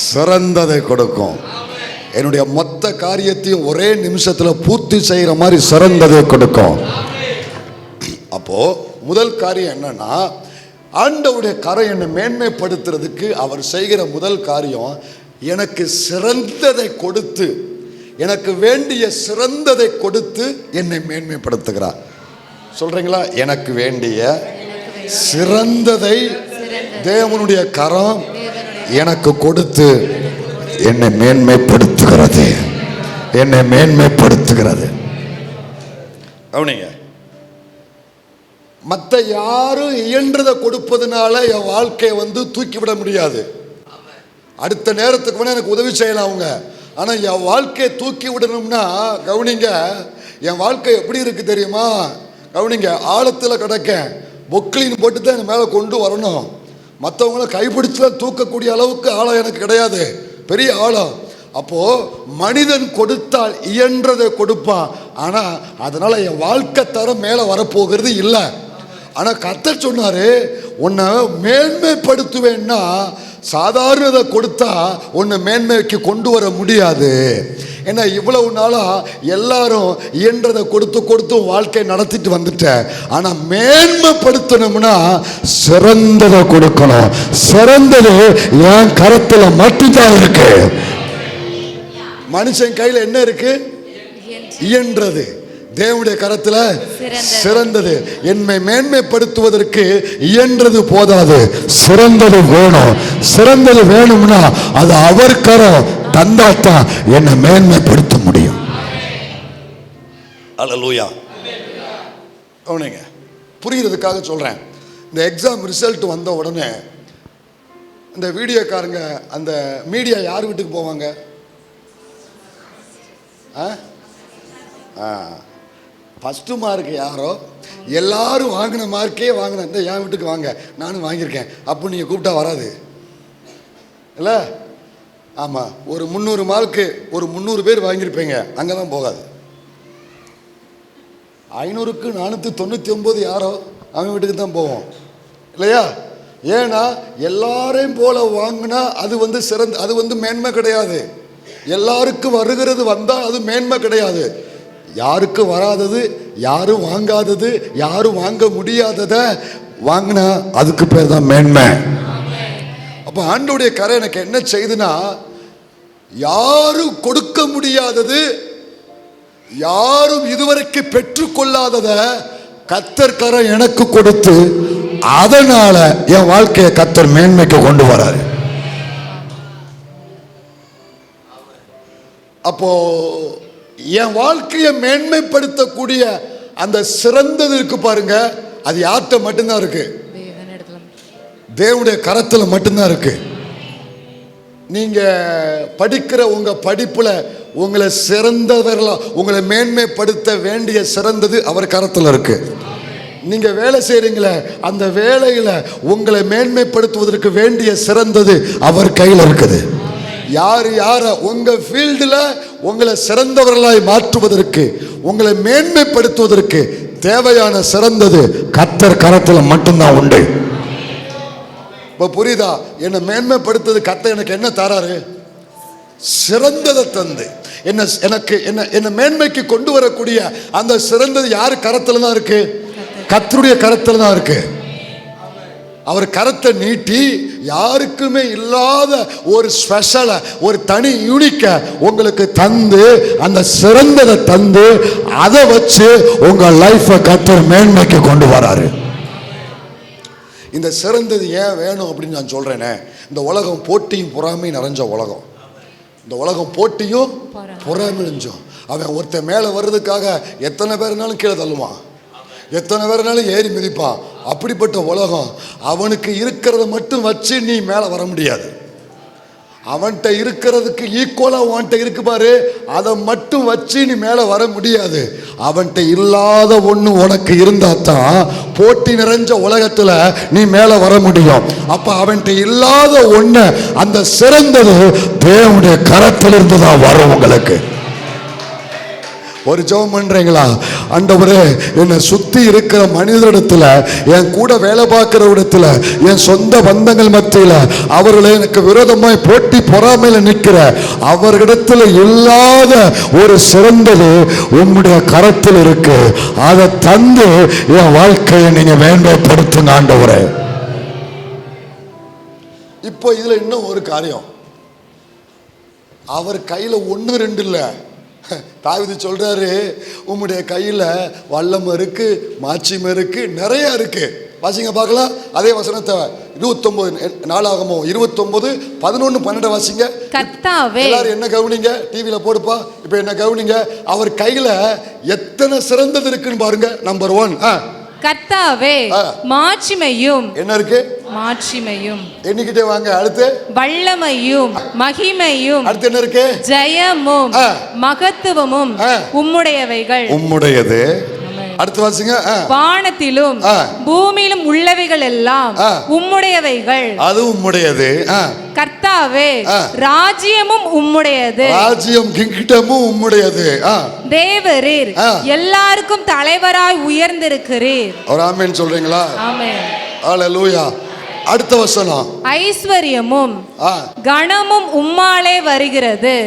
சிறந்ததை கொடுக்கும். என்னுடைய மொத்த காரியத்தையும் ஒரே நிமிஷத்தில் பூர்த்தி செய்கிற மாதிரி சிறந்ததை கொடுக்கும். அப்போ முதல் காரியம் என்னன்னா, ஆண்டவருடைய கரம் என்னை மேன்மைப்படுத்துறதுக்கு அவர் செய்கிற முதல் காரியம், எனக்கு சிறந்ததை கொடுத்து, எனக்கு வேண்டிய சிறந்ததை கொடுத்து என்னை மேன்மைப்படுத்துகிறார். சொல்றீங்களா? எனக்கு வேண்டிய சிறந்ததை தேவனுடைய கரம் எனக்கு கொடுத்து என்னை மேன்மைப்படுத்துகிறது, என்னை மேன்மைப்படுத்துகிறது. கவனிங்க, மற்ற யாரும் இயன்றதை கொடுப்பதனால என் வாழ்க்கையை தூக்கி விட முடியாது. அடுத்த நேரத்துக்கு வேணா எனக்கு உதவி செய்யலாம் அவங்க. ஆனால் என் வாழ்க்கையை தூக்கி விடணும்னா, கவனிங்க, என் வாழ்க்கை எப்படி இருக்கு தெரியுமா? கவனிங்க, ஆழத்தில் கிடக்க பொக்லின் போட்டு தான் என் மேலே கொண்டு வரணும். மற்றவங்கள கைப்பிடிச்சுலாம் தூக்கக்கூடிய அளவுக்கு ஆழம் எனக்கு கிடையாது, பெரிய ஆழம். அப்போ மனிதன் கொடுத்தால் இயன்றதை கொடுப்பான். ஆனால் அதனால என் வாழ்க்கை தரம் மேலே வரப்போகிறது இல்லை. ஆனால் கர்த்தர் சொன்னாரு, உன்னை மேன்மைப்படுத்துவேன்னா சாதாரணதை கொடுத்தா உன்னை மேன்மைக்கு கொண்டு வர முடியாது. ஏன்னா இவ்வளவு நாளா எல்லாரும் இயன்றதை கொடுத்து கொடுத்து வாழ்க்கை நடத்திட்டு வந்துட்டேன். ஆனா மேன்மைப்படுத்தணும்னா சிறந்ததை கொடுக்கணும். சிறந்தது என் கரத்துல மட்டும்தான் இருக்கு. மனுஷன் கையில என்ன இருக்கு? இயன்றது. தேவனுடைய கரத்துல சிறந்தது. என்னை மேன்மைப்படுத்துவதற்கு இயன்றது போதாது, சிறந்தது வேணும். சிறந்தது வேணும்னா அது அவர் கரம் தந்தாத்தான் என்னை மேன்மைப்படுத்த முடியும். அல்லேலூயா. கவனிங்க, புரியுறதுக்காக சொல்றேன். இந்த எக்ஸாம் ரிசல்ட் வந்த உடனே இந்த வீடியோக்காரங்க, அந்த மீடியா யார் வீட்டுக்கு போவாங்க? ஃபஸ்ட்டு மார்க் யாரோ, எல்லாரும் வாங்கின மார்க்கே வாங்கின, இந்த என் வீட்டுக்கு வாங்க, நானும் வாங்கியிருக்கேன் அப்போ நீங்கள் கூப்பிட்டா வராது இல்லை? ஆமாம், ஒரு 300 மார்க்கு, ஒரு 300 பேர் வாங்கியிருப்பீங்க, அங்கே தான் போகாது. 500க்கு 499 யாரோ அவங்க வீட்டுக்கு தான் போவோம் இல்லையா? ஏன்னா எல்லாரையும் போல வாங்கினா அது சிறந்த, அது மேன்மை கிடையாது. எல்லாருக்கும் வருகிறது வந்தால் அது மேன்மை கிடையாது. யாருக்கு வராதது, யாரும் வாங்காதது, யாரும் வாங்க முடியாததை வாங்கினா அதுக்கு பேர் தான் மேன்மை. அப்போ ஆண்டவருடைய கரை எனக்கு என்ன செய்துன்னா, யாரும் கொடுக்க முடியாதது, யாரும் இதுவரைக்கு பெற்றுக்கொள்ளாதத கர்த்தர் கரை எனக்கு கொடுத்து, அதனால என் வாழ்க்கையை கர்த்தர் மேன்மைக்கு கொண்டு வராரு. அப்போ என் வாழ்க்கையை மேன்மைப்படுத்தக்கூடிய அந்த சிறந்தது இருக்கு பாருங்க, அது யார்கிட்ட மட்டும்தான் இருக்கு? தேவனுடைய கரத்துல மட்டும்தான் இருக்கு. நீங்க படிக்கிற உங்க படிப்புல உங்களை சிறந்தவர்களா, உங்களை மேன்மைப்படுத்த வேண்டிய சிறந்தது அவர் கரத்துல இருக்கு. நீங்க வேலை செய்றீங்களே, அந்த வேலையில உங்களை மேன்மைப்படுத்துவதற்கு வேண்டிய சிறந்தது அவர் கையில் இருக்குது. யார் யார உங்க ஃபீல்டில் உங்களை சிறந்தவர்களாய் மாற்றுவதற்கு, உங்களை மேன்மைப்படுத்துவதற்கு தேவையான சிறந்தது கர்த்தர் கரத்தில் மட்டும்தான் உண்டு. இப்போ புரியுதா? என்னை மேன்மைப்படுத்துறது கர்த்தர் எனக்கு என்ன தராரு? சிறந்ததை தந்து என்ன மேன்மைக்கு கொண்டு வரக்கூடிய அந்த சிறந்தது யாரு கரத்துல தான் இருக்கு? கர்த்தருடைய கரத்துல தான் இருக்கு. அவர் கரத்தை நீட்டி யாருக்குமே இல்லாத ஒரு ஸ்பெஷல, ஒரு தனி யூனிக்க உங்களுக்கு தந்து, அந்த சிறந்ததை தந்து அதை வச்சு உங்க லைஃபை கர்த்தர் மேன்மைக்கு கொண்டு வராரு. இந்த சிறந்தது ஏன் வேணும் அப்படின்னு நான் சொல்றேனே, இந்த உலகம் போட்டியும் பொறாமையும் நிறைஞ்ச உலகம். இந்த உலகம் போட்டியும் பொறாமை நிறைஞ்சோம். அவன் ஒருத்தன் மேலே வர்றதுக்காக எத்தனை பேர்னாலும் கீழே தள்ளுவான், எத்தனை பேர்னாலும் ஏறி மிதிப்பான். அப்படிப்பட்ட உலகம். அவனுக்கு இருக்கிறத மட்டும் வச்சு நீ மேலே வர முடியாது. அவன்கிட்ட இருக்கிறதுக்கு ஈக்குவலாக அவன்கிட்ட இருக்கு பாரு, அதை மட்டும் வச்சு நீ மேலே வர முடியாது. அவன்கிட்ட இல்லாத ஒன்று உனக்கு இருந்தா தான் போட்டி நிறைஞ்ச உலகத்தில் நீ மேலே வர முடியும். அப்போ அவன்கிட்ட இல்லாத ஒன்று, அந்த சிறந்தது தேவனுடைய கரத்திலிருந்து தான் வரும் உங்களுக்கு. ஒரு ஜெபம் பண்றீங்களா? ஆண்டவரே, என்னை சுத்தி இருக்கிற மனிதரிடத்துல, என் கூட வேலை பார்க்கிற இடத்துல, என் சொந்த பந்தங்கள் மத்தியில அவர்களை எனக்கு விரோதமாய் போட்டி பொறாமையில நிற்கிற அவர்களிடத்துல இல்லாத ஒரு சிறந்தது உம்முடைய கரத்தில் இருக்கு. அதை தந்து என் வாழ்க்கையை நீங்க மேன்மைப்படுத்துங்க ஆண்டவரே. இப்போ இதுல இன்னும் ஒரு காரியம், அவர் கையில 1 2 இல்ல. தாவீது சொல்றாரு, உம்முடைய கையில வல்லமை இருக்கு, மாட்சிமை இருக்கு, நிறைய இருக்கு. வாசிங்க பார்க்கலாம் அதே வசனத்தை 29 நாளாகமோ 29 11 12 வாசிங்க. கர்த்தாவே, எல்லாரும் என்ன கவனிங்க, டிவியில போடுப்பா. இப்ப என்ன கவனிங்க, அவர் கையில எத்தனை சிறந்தது இருக்குன்னு பாருங்க. நம்பர் 1, கர்த்தாவே மாட்சிமையும். என்ன இருக்கு? மாட்சிமையும். எண்ணிக்கிட்டே வாங்க. அடுத்து வல்லமையும் மகிமையும். அடுத்து என்ன இருக்கு? ஜெயமும் மகத்துவமும் உம்முடையவைகள். உம்முடையது. அடுத்து வாசிங்க. வானத்திலும் பூமியிலும் உள்ளவைகள் எல்லாம் உம்முடையவைகள். அது உம்முடையது. கர்த்தாவே ராஜ்யமும் உம்முடையது. ராஜ்யம் கிங்டமும் உம்முடையது. தேவரீர் எல்லாருக்கும் தலைவராய் உயர்ந்திருக்கிறீர். ஒரு ஆமென் சொல்றீங்களா? ஆமென். ஹalleluya. அடுத்த வசனம். ஐஸ்வர்யமும் கணமும் உம்மாலே வருகிறது.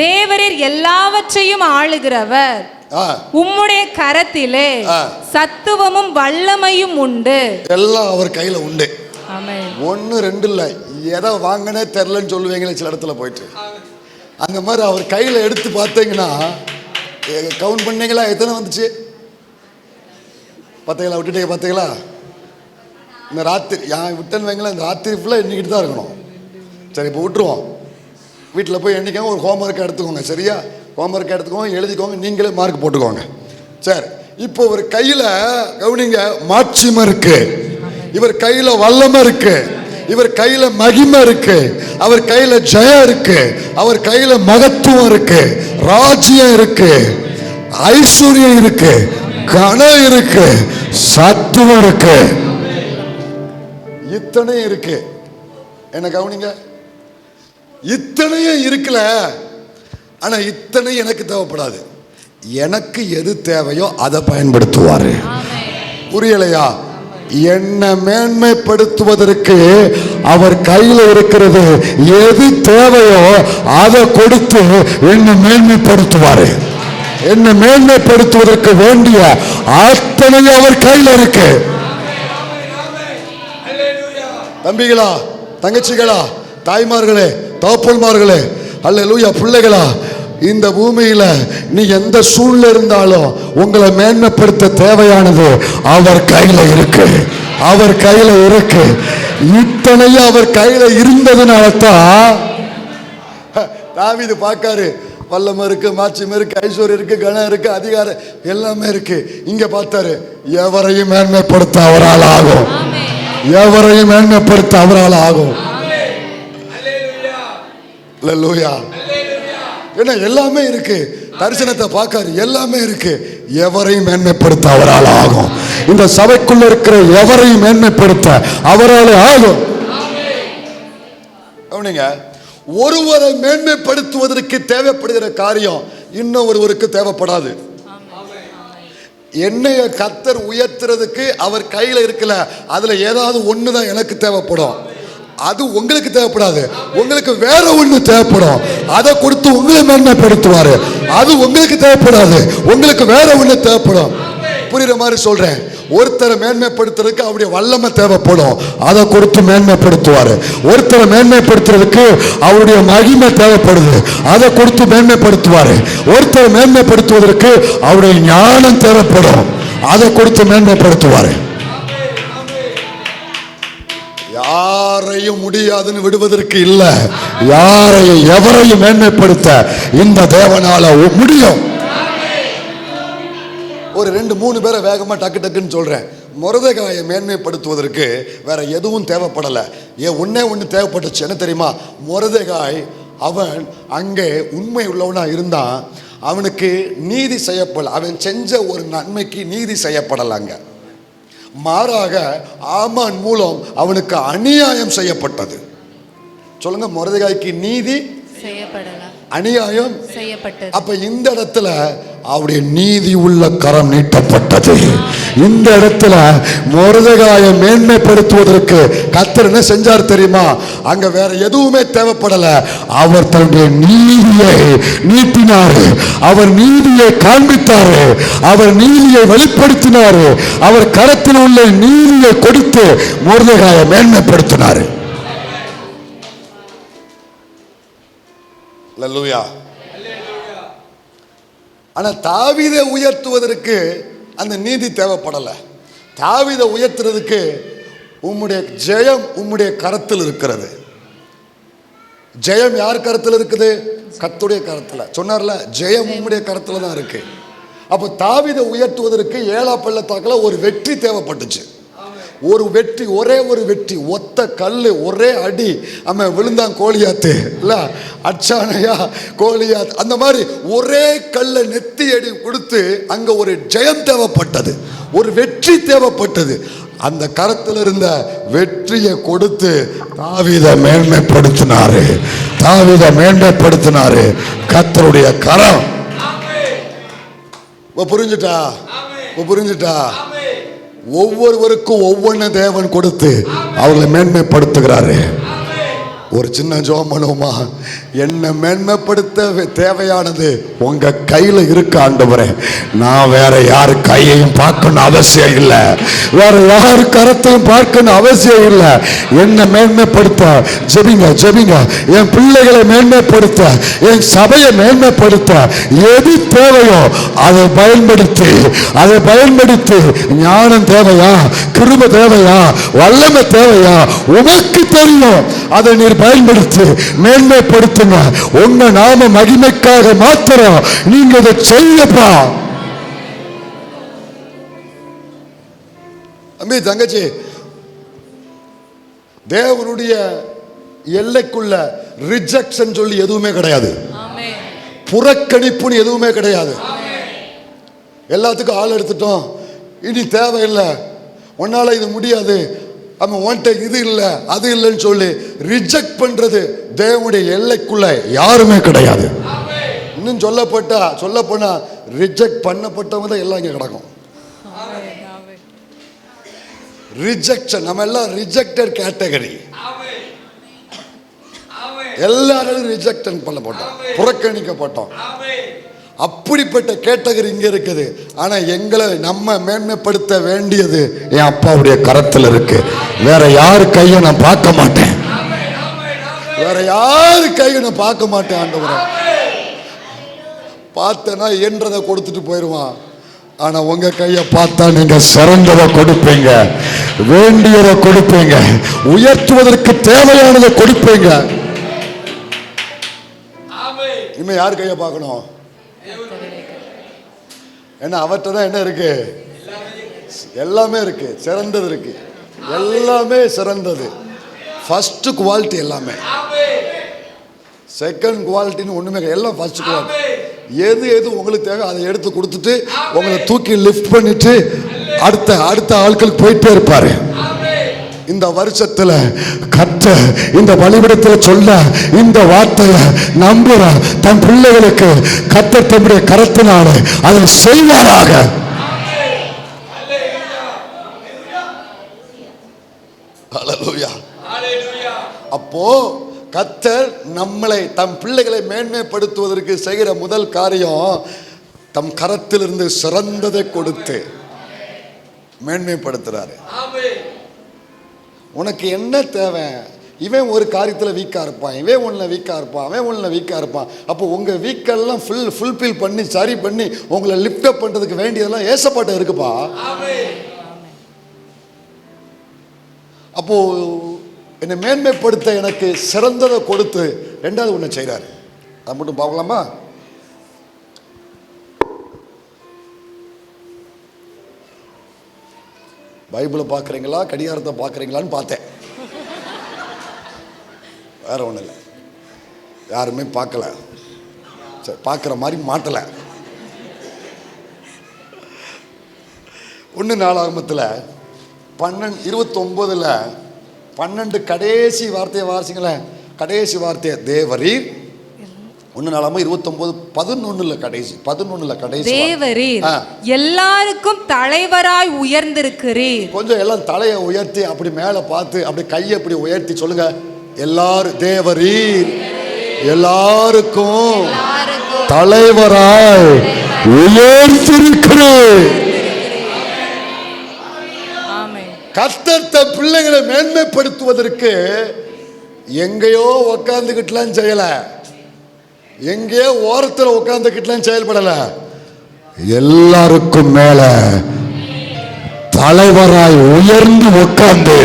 தேவரீர் எல்லாவற்றையும் ஆளுகிறவர். உம்முடைய கரத்திலே சத்துவமும் வல்லமையும் உண்டு. எல்லாம் அவர் கையில உண்டு. ஆமென். 1 2 இல்ல. எதை வாங்கினே தெரியலன்னு சொல்லுவீங்களே சில இடத்துல போயிட்டு, அந்த மாதிரி அவர் கையில எடுத்து பார்த்தீங்கன்னா கவுண்ட் பண்ணீங்களா? எத்தனை வந்துச்சு பார்த்தீங்களா? விட்டுட்டே பார்த்தீங்களா? இந்த ராத்திரி விட்டேன்னு வைங்களா, இந்த ராத்திரி ஃபுல்லாக எண்ணிக்கிட்டு தான் இருக்கணும். சரி, இப்போ விட்டுருவோம். வீட்டில் போய் எண்ணிக்கோங்க, ஒரு ஹோம்ஒர்க்கை எடுத்துக்கோங்க. சரியா? ஹோம்ஒர்க்கை எடுத்துக்கோங்க, எழுதிக்கோங்க, நீங்களே மார்க் போட்டுக்கோங்க. சரி, இப்போ ஒரு கையில் கவனிங்க, மாட்சிமை இருக்கு, இவர் கையில் வல்லமை இருக்கு, இவர் கையில் மகிமை இருக்கு, அவர் கையில் ஜெயம் இருக்கு, அவர் கையில் மகத்துவம் இருக்கு, ராஜ்யம் இருக்கு, ஐஸ்வர்யம் இருக்கு, கணம் இருக்கு, சத்துவம் இருக்கு, இத்தனை இருக்கு. என்ன கவனிங்க, இத்தனையும் இருக்குல்ல. ஆனா இத்தனை எனக்கு தேவைப்படாது. எனக்கு எது தேவையோ அதை பயன்படுத்துவாரு. புரியலையா? என்ன மேன்மைப்படுத்துவதற்கு அவர் கையில் இருக்கிறது எது தேவையோ அதை கொடுத்து என்ன மேன்மைப்படுத்துவாரு. என்ன மேன்மைப்படுத்துவதற்கு வேண்டிய அத்தனை அவர் கையில் இருக்கு. தம்பிகளா, தங்கச்சிகளா, தாய்மார்களே, தகப்பன்மார்களே, அல்லேலூயா, பிள்ளைகளா, இந்த பூமியில நீ எந்த சூழ்நிலை இருந்தாலும் உங்களை மேன்மைப்படுத்த தேவையானது அவர் கையில இருக்கு. அவர் கையில இருக்கு. இத்தனையும் அவர் கையில இருந்ததுனால தான் தாவீது பார்க்காரு, வல்லமை இருக்கு, மாட்சிமை இருக்கு, ஐஸ்வர்யம் இருக்கு, கணம் இருக்கு, அதிகாரம் எல்லாமே இருக்கு. இங்க பார்த்தாரு, எவரையும் மேன்மைப்படுத்த அவரால் ஆகும். எவரையும் மேன்மைப்படுத்த அவரால் ஆகும். அல்லேலூயா. ஏன்னா எல்லாமே இருக்கு. தரிசனத்தை பார்க்காரு, எல்லாமே இருக்கு. எவரையும் மேன்மைப்படுத்த அவரால் ஆகும். இந்த சபைக்குள்ள இருக்கிற எவரையும் மேன்மைப்படுத்த அவரால் ஆகும். ஒருவரை மேன்மைப்படுத்துவதற்கு தேவைப்படுகிற காரியம் இன்னும் ஒருவருக்கு தேவைப்படாது. என்னைய கர்த்தர் உயர்த்துறதுக்கு அவர் கையில இருக்கல, அதுல ஏதாவது ஒண்ணுதான் எனக்கு தேவைப்படும். அது உங்களுக்கு தேவைப்படாது. உங்களுக்கு வேற ஒண்ணு தேவைப்படும், அதை கொடுத்து உங்களை மேன்மைப்படுத்துவாரு. அது உங்களுக்கு தேவைப்படாது, உங்களுக்கு வேற ஒண்ணு தேவைப்படும். புரியுற மாதிரி சொல்றேன். ஒருத்தரை மேன்மைப்படுத்துறதுக்கு அவருடைய வல்லமை தேவைப்படும், அதை கொடுத்து மேன்மைப்படுத்துவாரு. ஒருத்தரை மேன்மைப்படுத்துறதுக்கு அவருடைய மகிமை தேவைப்படுது, அதை கொடுத்து மேன்மைப்படுத்துவாரு. ஒருத்தரை மேன்மைப்படுத்துவதற்கு அவருடைய ஞானம் தேவைப்படும், அதை கொடுத்து மேன்மைப்படுத்துவாரு. யாரையும் முடியாதுன்னு விடுவதற்கு இல்ல, யாரையும் எவரையும் மேன்மைப்படுத்த இந்த தேவனால முடியும். ஒரு 2-3 பேரை வேகமா டக்கு டக்குன்னு சொல்றேன். மொர்தெகாயை மேன்மைப்படுத்துவதற்கு வேற எதுவும் தேவைப்படலை. ஒண்ணே ஒன்று தேவைப்பட்டுச்சு. என்ன தெரியுமா? மொர்தெகாய் அவன் அங்கே உண்மை உள்ளவனா இருந்தான். அவனுக்கு நீதி செய்யப்படல. அவன் செஞ்ச ஒரு நன்மைக்கு நீதி செய்யப்படலாங்க. மாறாக ஆமான் மூலம் அவனுக்கு அநியாயம் செய்யப்பட்டது. சொல்லுங்க, மொர்தெகாய்க்கு நீதி செய்யப்படல, அநியாயம் செய்யப்பட்டது. அப்ப இந்த இடத்துல அவருடைய நீதி உள்ள கரம் நீட்டப்பட்டது. இந்த இடத்துல மொர்தெகாயை மேன்மைப்படுத்துவதற்கு கர்த்தர் என்ன செஞ்சார் தெரியுமா? அங்க வேற எதுவுமே தேவைப்படல. அவர் தன்னுடைய நீதியை நீட்டினாரு, அவர் நீதியை காண்பித்தாரு, அவர் நீதியை வெளிப்படுத்தினாரு. அவர் கரத்தில் உள்ள நீதியை கொடுத்து மொர்தெகாயை மேன்மைப்படுத்தினாரு. அல்லேலூயா. ஆனா தாவீதை உயர்த்துவதற்கு அந்த நீதி தேவைப்படலை. தாவீதை உயர்த்துறதுக்கு உம்முடைய ஜெயம் உம்முடைய கரத்தில் இருக்கிறது. ஜெயம் யார் கரத்தில் இருக்குது? கர்த்தருடைய கரத்துல. சொன்னார்ல, ஜெயம் உம்முடைய கரத்துல தான் இருக்கு. அப்போ தாவீதை உயர்த்துவதற்கு 7ஆம் பள்ளத்தாக்குல ஒரு வெற்றி தேவைப்பட்டுச்சு. ஒரு வெற்றி, ஒரே ஒரு வெற்றி, ஒத்த கல், ஒரே அடி. அவன் விழுந்தான் கோலியாத்து இல்ல, அச்சானையா கோலியாத், அந்த மாதிரி ஒரே கல்லை நெத்தி அடி கொடுத்து அங்க ஒரு ஜெயம் தேவைப்பட்டது, ஒரு வெற்றி தேவைப்பட்டது. அந்த கரத்தில் இருந்த வெற்றியை கொடுத்து தாவீதை மேன்மைப்படுத்தினாரு. தாவீதை மேன்மைப்படுத்தினாரு கர்த்தருடைய கரம். புரிஞ்சுட்டா? புரிஞ்சுட்டா? ஒவ்வொருவருக்கும் ஒவ்வொன்று தேவன் கொடுத்து அவர்களை மேன்மைப்படுத்துகிறாரு. ஒரு சின்ன ஜெபம் பண்ணுவோமா? என்ன மேன்மைப்படுத்த தேவையானது உங்க கையில இருக்க ஆண்டவரே. நான் வேற யாரு கையையும் பார்க்கணும் அவசியம் இல்லை, வேற யாரு கரத்தையும் பார்க்கணும் அவசியம் இல்லை. என்ன மேன்மைப்படுத்த ஜெபிங்க, ஜெபிங்க. என் பிள்ளைகளை மேன்மைப்படுத்த, என் சபையை மேன்மைப்படுத்த எது தேவையோ அதை பயன்படுத்தி, ஞானம் தேவையா, கிருபை தேவையா, வல்லமை தேவையா, உனக்கு தெரியும். அதை நீர் பயன்படுத்தி மேன்மைப்படுத்துங்க. உங்க நாம மகிமைக்காக மாத்திரம் நீங்க இதை செய்யப்பா. அம்பி தங்கச்சி, தேவனுடைய எல்லைக்குள்ள ரிஜெக்ஷன் சொல்லி எதுவுமே கிடையாது, புறக்கணிப்புன்னு எதுவுமே கிடையாது. எல்லாத்துக்கும் ஆள் எடுத்துட்டோம், இனி தேவையில்லை, உன்னால இது முடியாது, அவன் ஒன்ட்ட இது இல்லை அது இல்லைன்னு சொல்லி ரிஜெக்ட் பண்றது தேவனுடைய எல்லைக்குள்ள யாருமே கிடையாது. இன்னும் சொல்ல போனா ரிஜெக்ட் பண்ணப்பட்டவங்க தான் எல்லாம் இங்க கிடக்கும். ரிஜெக்ஷன், நம்ம எல்லாம் ரிஜெக்டட் கேட்டகரி. எல்லாரும் ரிஜெக்ட் பண்ணப்பட்டோம், புறக்கணிக்கப்பட்டோம். அப்படிப்பட்ட கேட்டகரி இங்க இருக்குது. ஆனா எங்களை நம்ம மேன்மைப்படுத்த வேண்டியது என் அப்பாவுடைய கரத்தில் இருக்கு. வேற யாரு கையை நான் பார்க்க மாட்டேன், வேற யாரு கையை நான் பார்க்க மாட்டேன். ஆண்டவரே, பார்த்தனா என்றதை கொடுத்துட்டு போயிடுவான். ஆனா உங்க கையை பார்த்தா நீங்க சிறந்ததை கொடுப்பீங்க, வேண்டியதை கொடுப்பீங்க, உயர்த்துவதற்கு தேவையானதை கொடுப்பீங்க. இனிமே யார் கையை பார்க்கணும்? ஏன்னா அவர்கிட்ட தான் என்ன இருக்கு? எல்லாமே இருக்கு, சிறந்தது இருக்கு, எல்லாமே சிறந்தது. ஃபர்ஸ்ட் குவாலிட்டி எல்லாமே, செகண்ட் குவாலிட்டின்னு ஒண்ணுமே, எல்லாம் ஃபர்ஸ்ட் குவாலிட்டி. எது உங்களுக்கு தேவை அதை எடுத்து கொடுத்துட்டு உங்களை தூக்கி லிஃப்ட் பண்ணிட்டு அடுத்த ஆட்களுக்கு போயிட்டே இருப்பாரு. இந்த வருஷத்துல கர்த்தர் இந்த பலிபீடத்தில் சொல்ல இந்த வார்த்தையை நம்புற தன் பிள்ளைகளுக்கு கர்த்தர் தம்முடைய கரத்தினால அதை செய்வாராக. ஹல்லேலூயா. அப்போ கர்த்தர் நம்மளை, தம் பிள்ளைகளை மேன்மைப்படுத்துவதற்கு செய்கிற முதல் காரியம் தம் கரத்திலிருந்து சிறந்ததை கொடுத்து மேன்மைப்படுத்துறாரு. உனக்கு என்ன தேவை? இவன் ஒரு காரியத்தில் வீக்காக இருப்பான், இவன் ஒன்றில் வீக்காக இருப்பான், அவன் ஒன்றில் வீக்காக இருப்பான். அப்போ உங்கள் வீக்கெல்லாம் ஃபுல்ஃபில் பண்ணி சரி பண்ணி உங்களை லிஃப்ட் அப் பண்ணுறதுக்கு வேண்டியதெல்லாம் ஏசப்பாட்ட இருக்குப்பா. அப்போ என்னை மேன்மைப்படுத்த எனக்கு சிறந்ததை கொடுத்து ரெண்டாவது ஒன்று செய்கிறாரு. அதை மட்டும் பார்க்கலாமா? பைபிளை பார்க்குறீங்களா, கடிகாரத்தை பார்க்குறீங்களான்னு பார்த்தேன். வேற ஒன்றும் இல்லை, யாருமே பார்க்கல, சரி பார்க்குற மாதிரி மாட்டலை. 1 நாளாகமத்தில் 29:12 கடைசி வார்த்தையை வாசிங்களேன். கடைசி வார்த்தையை தேவரீர். 1 நாளாகமம் 29:11 கடைசி 11 கடைசி தேவரீர் எல்லாருக்கும் தலைவராய் உயர்ந்திருக்கிறீர். கொஞ்சம் எல்லாம் தலையை உயர்த்தி அப்படி மேலே பார்த்து அப்படி கையை அப்படி உயர்த்தி சொல்லுங்க. எல்லாரும் தேவரீர் எல்லாருக்கும் தலைவராய் உயர்ந்திருக்கிறீர். கர்த்தர் தம் பிள்ளைகளை மேன்மைப்படுத்துவதற்கு எங்கேயோ உட்கார்ந்துகிட்டுலாம் செய்யல, எங்கே ஓரத்தில் உட்கார்ந்துக்கிட்டுலாம் செயல்படல, எல்லாருக்கும் மேல தலைவராய் உயர்ந்து உட்கார்ந்து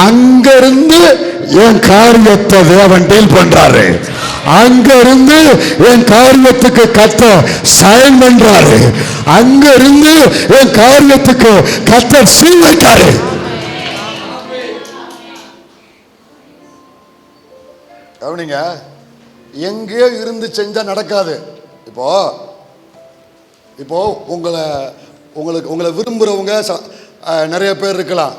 அங்கிருந்து என் காரியத்தை தேவன் டீல் பண்றாரு. அங்கிருந்து என் காரியத்துக்கு கத்த சைன் பண்றாரு. அங்கிருந்து என் காரியத்துக்கு கத்த சீல் வைக்காரு. கவனிங்க, எங்கேயோ இருந்து செஞ்சா நடக்காது. இப்போ உங்களை விரும்புறவங்க நிறைய பேர் இருக்கலாம்,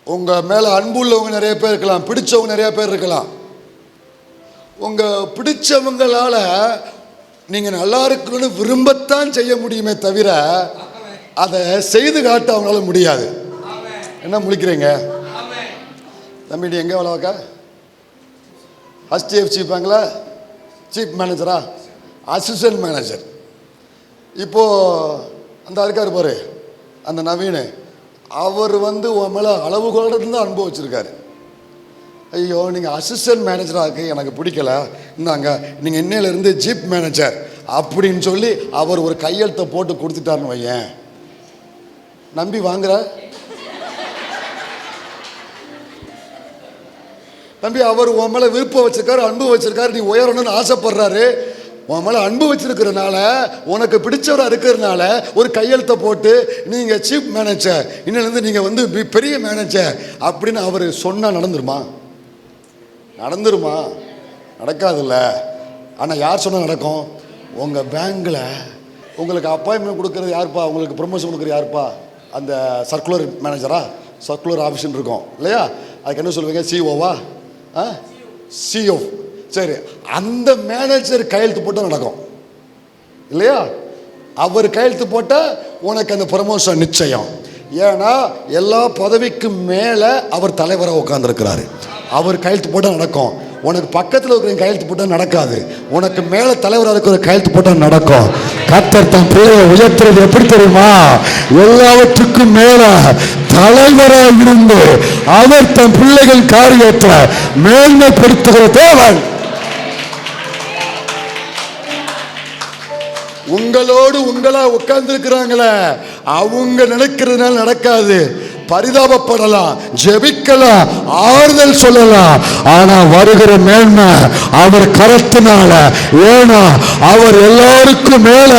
உங்க மேல அன்பு உள்ளவங்க நிறைய பேர் இருக்கலாம், பிடிச்சவங்க நிறைய பேர் இருக்கலாம். உங்க பிடிச்சவங்களால நீங்க நல்லா இருக்கணும்னு விரும்பத்தான் செய்ய முடியுமே தவிர அதை செய்து காட்ட அவங்களால முடியாது. என்ன முழிக்கிறீங்க தம்பி? எங்க வேலைவாக்கா? HDFC பேங்க்ல சீஃப் மேனேஜரா, அசிஸ்டன்ட் மேனேஜர். இப்போ அந்த இருக்காரு பாரு, அந்த நவீன், அவர் உன் மேலே அளவுகளோட இருந்து அனுபவம் வச்சிருக்காரு. ஐயோ நீங்கள் அசிஸ்டன்ட் மேனேஜராக எனக்கு பிடிக்கல, இந்தாங்க நீங்கள் இன்னையிலேருந்து சீஃப் மேனேஜர் அப்படின்னு சொல்லி அவர் ஒரு கையெழுத்தை போட்டு கொடுத்துட்டாருன்னு வையேன், நம்பி வாங்குற தம்பி? அவர் உன் மேலே விருப்பம் வச்சிருக்காரு, அன்பு வச்சிருக்காரு, நீ உயரணும்னு ஆசைப்படுறாரு. உன் மேலே அன்பு வச்சிருக்கிறதுனால, உனக்கு பிடிச்சவராக இருக்கிறதுனால ஒரு கையெழுத்தை போட்டு நீங்கள் சீஃப் மேனேஜர், இன்னிலேருந்து நீங்கள் பெரிய மேனேஜர் அப்படின்னு அவர் சொன்னால் நடந்துருமா? நடந்துருமா? நடக்காதுல்ல. ஆனால் யார் சொன்னால் நடக்கும்? உங்கள் பேங்கில் உங்களுக்கு அப்பாயின்மெண்ட் கொடுக்குறது யாருப்பா? உங்களுக்கு ப்ரொமோஷன் கொடுக்குறது யாருப்பா? அந்த சர்க்குலர் மேனேஜரா, சர்க்குலர் ஆஃபீஸ்ன்னு இருக்கும் இல்லையா? அதுக்கு என்ன சொல்லுவீங்க? சிஓவா? சிஓ. சரி, அந்த மேனேஜர் கையெழுத்து போட்டால் நடக்கும் இல்லையா? அவர் கையெழுத்து போட்டால் உனக்கு அந்த ப்ரமோஷன் நிச்சயம். ஏன்னா எல்லா பதவிக்கும் மேலே அவர் தலைவராக உட்காந்துருக்கிறாரு. அவர் கையெழுத்து போட்டால் நடக்கும். உனக்கு பக்கத்தில் இருக்கிற கையெழுத்து போட்டால் நடக்காது, உனக்கு மேலே தலைவராக இருக்கிற கையெழுத்து போட்டால் நடக்கும். கர்த்தர் தன் பிள்ளையை உயர்த்துறது எப்படி தெரியுமா? எல்லாவற்றுக்கும் மேல தலைவராக இருந்து அவர் தன் பிள்ளைகள் காரியத்தை மேன்மைப்படுத்துகிற தேவன். உங்களோடு உங்களா உட்கார்ந்து இருக்கிறாங்களே, அவங்க நினைக்கிறதுனால நடக்காது. பரிதாபப்படலாம், ஜெபிக்கலாம், ஆறுதல் சொல்லலாம், ஆனா வருகிற மேன்மை அவர் கரத்தினால. ஏன்னா அவர் எல்லாருக்கும் மேல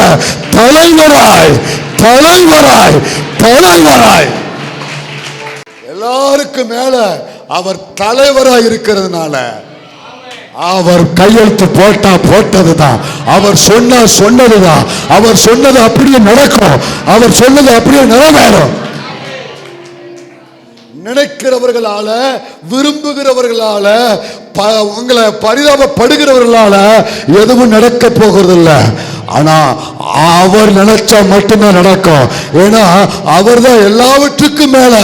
தலைவராய் தலைவராய் தலைவராய் எல்லாருக்கும் மேல அவர் தலைவராய் இருக்கிறதுனால அவர் கையெழுத்து போட்டா போட்டதுதான், அவர் சொன்னா சொன்னதுதான், அவர் சொன்னது அப்படியே நடக்கும், அவர் சொன்னது அப்படியே நிறைவேறும். நினைக்கிறவர்களால, விரும்புகிறவர்களால, உங்களை பரிதாபப்படுகிறவர்களால எதுவும் நடக்க போகிறது இல்லை. ஆனா அவர் நினைச்சா மட்டும்தான் நடக்கும். ஏன்னா அவர் தான் எல்லாவற்றுக்கும் மேல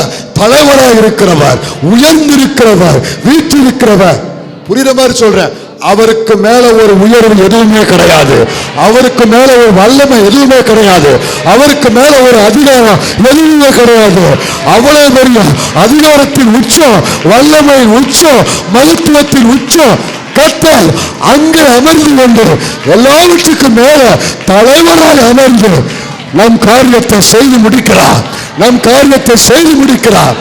தலைவராக இருக்கிறவர், உயர்ந்திருக்கிறவர், வீற்றிருக்கிறவர். புரியுற மாதிரி சொல்றேன். அவருக்கு மேல ஒரு உயர்வு எதுவுமே கிடையாது, அவருக்கு மேல ஒரு வல்லமை எதுவுமே கிடையாது, அவருக்கு மேல ஒரு அதிகாரம் எதுவுமே கிடையாது. அவ்வளவு பெரிய அதிகாரத்தின் உச்சம், வல்லமையின் உச்சம், மகத்துவத்தின் உச்சம் கர்த்தர் அங்கே அமர்ந்து கொண்டு எல்லாவற்றுக்கும் மேல தலைவராக அமர்ந்து நம் காரியத்தை செய்து முடிக்கிறார், நம் காரியத்தை செய்து முடிக்கிறார்.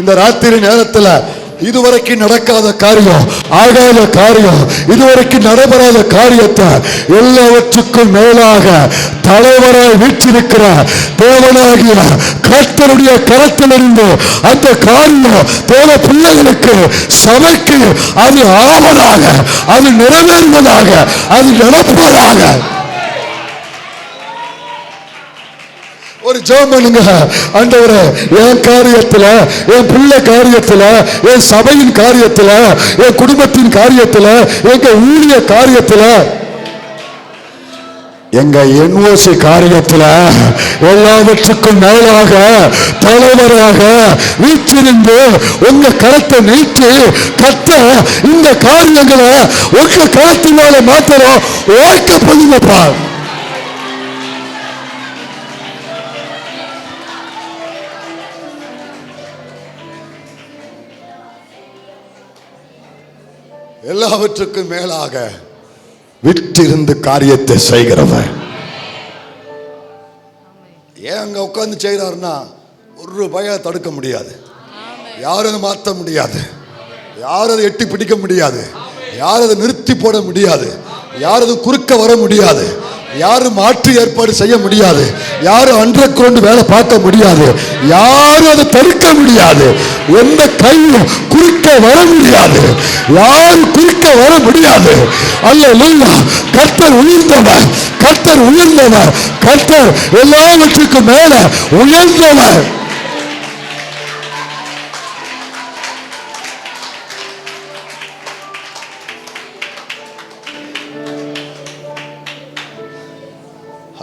இந்த ராத்திரி நேரத்தில் இதுவரைக்கும் நடக்காத காரியம், ஆகாத காரியம், இதுவரைக்கும் நடைபெறாத காரியத்தை எல்லாவற்றுக்கும் மேலாக தலைவராய் வீற்றிருக்கிற தேவனாகிய கர்த்தருடைய கரத்திலிருந்து அந்த காரியம் தேவ பிள்ளைகளுக்கு, சபைக்கு அது ஆவதாக, அது நிறைவேறுவதாக, அது நடப்பதாக. ஒரு ஜெபம் பண்ணுங்க. ஆண்டவரே, என் காரியத்துல, என் பிள்ளை காரியத்துல, என் சபையின் காரியத்துல, என் குடும்பத்தின் காரியத்துல, எங்க ஊழிய காரியத்துல, எங்க NOC காரியத்துல எல்லாவற்றுக்கும் மேலாக தலைவராக வீற்றிருந்து உங்க கரத்தை நீட்டி கத்த இந்த காரியங்களை உங்க கரத்தினால மாத்திரம் ஓய்க்கப்படுங்கப்பா. எல்லாவற்றுக்கும் மேலாக விட்டிருந்து காரியத்தை செய்கிறவர். ஏன் அங்க உட்கார்ந்து செய்யறாருன்னா, ஒரு ரூபாயை தடுக்க முடியாது, யாரும் அதை மாற்ற முடியாது, யாரும் அதை எட்டி பிடிக்க முடியாது, யாரும் அதை நிறுத்தி போட முடியாது, யாரும் அது குறுக்க வர முடியாது, யாரும் மாற்று ஏற்பாடு செய்ய முடியாது, யாரும் அன்றைக்கு கொண்டு வேலை பார்க்க முடியாது, யாரும் அதை தடுக்க முடியாது, எந்த கையும் குறுக்க வர முடியாது, யாரும் குறுக்க வர முடியாது. அல்லேலூயா. கர்த்தர் உயர்ந்தவர், கர்த்தர் உயர்ந்தவர், கர்த்தர் எல்லாவற்றுக்கும் மேல உயர்ந்தவர்.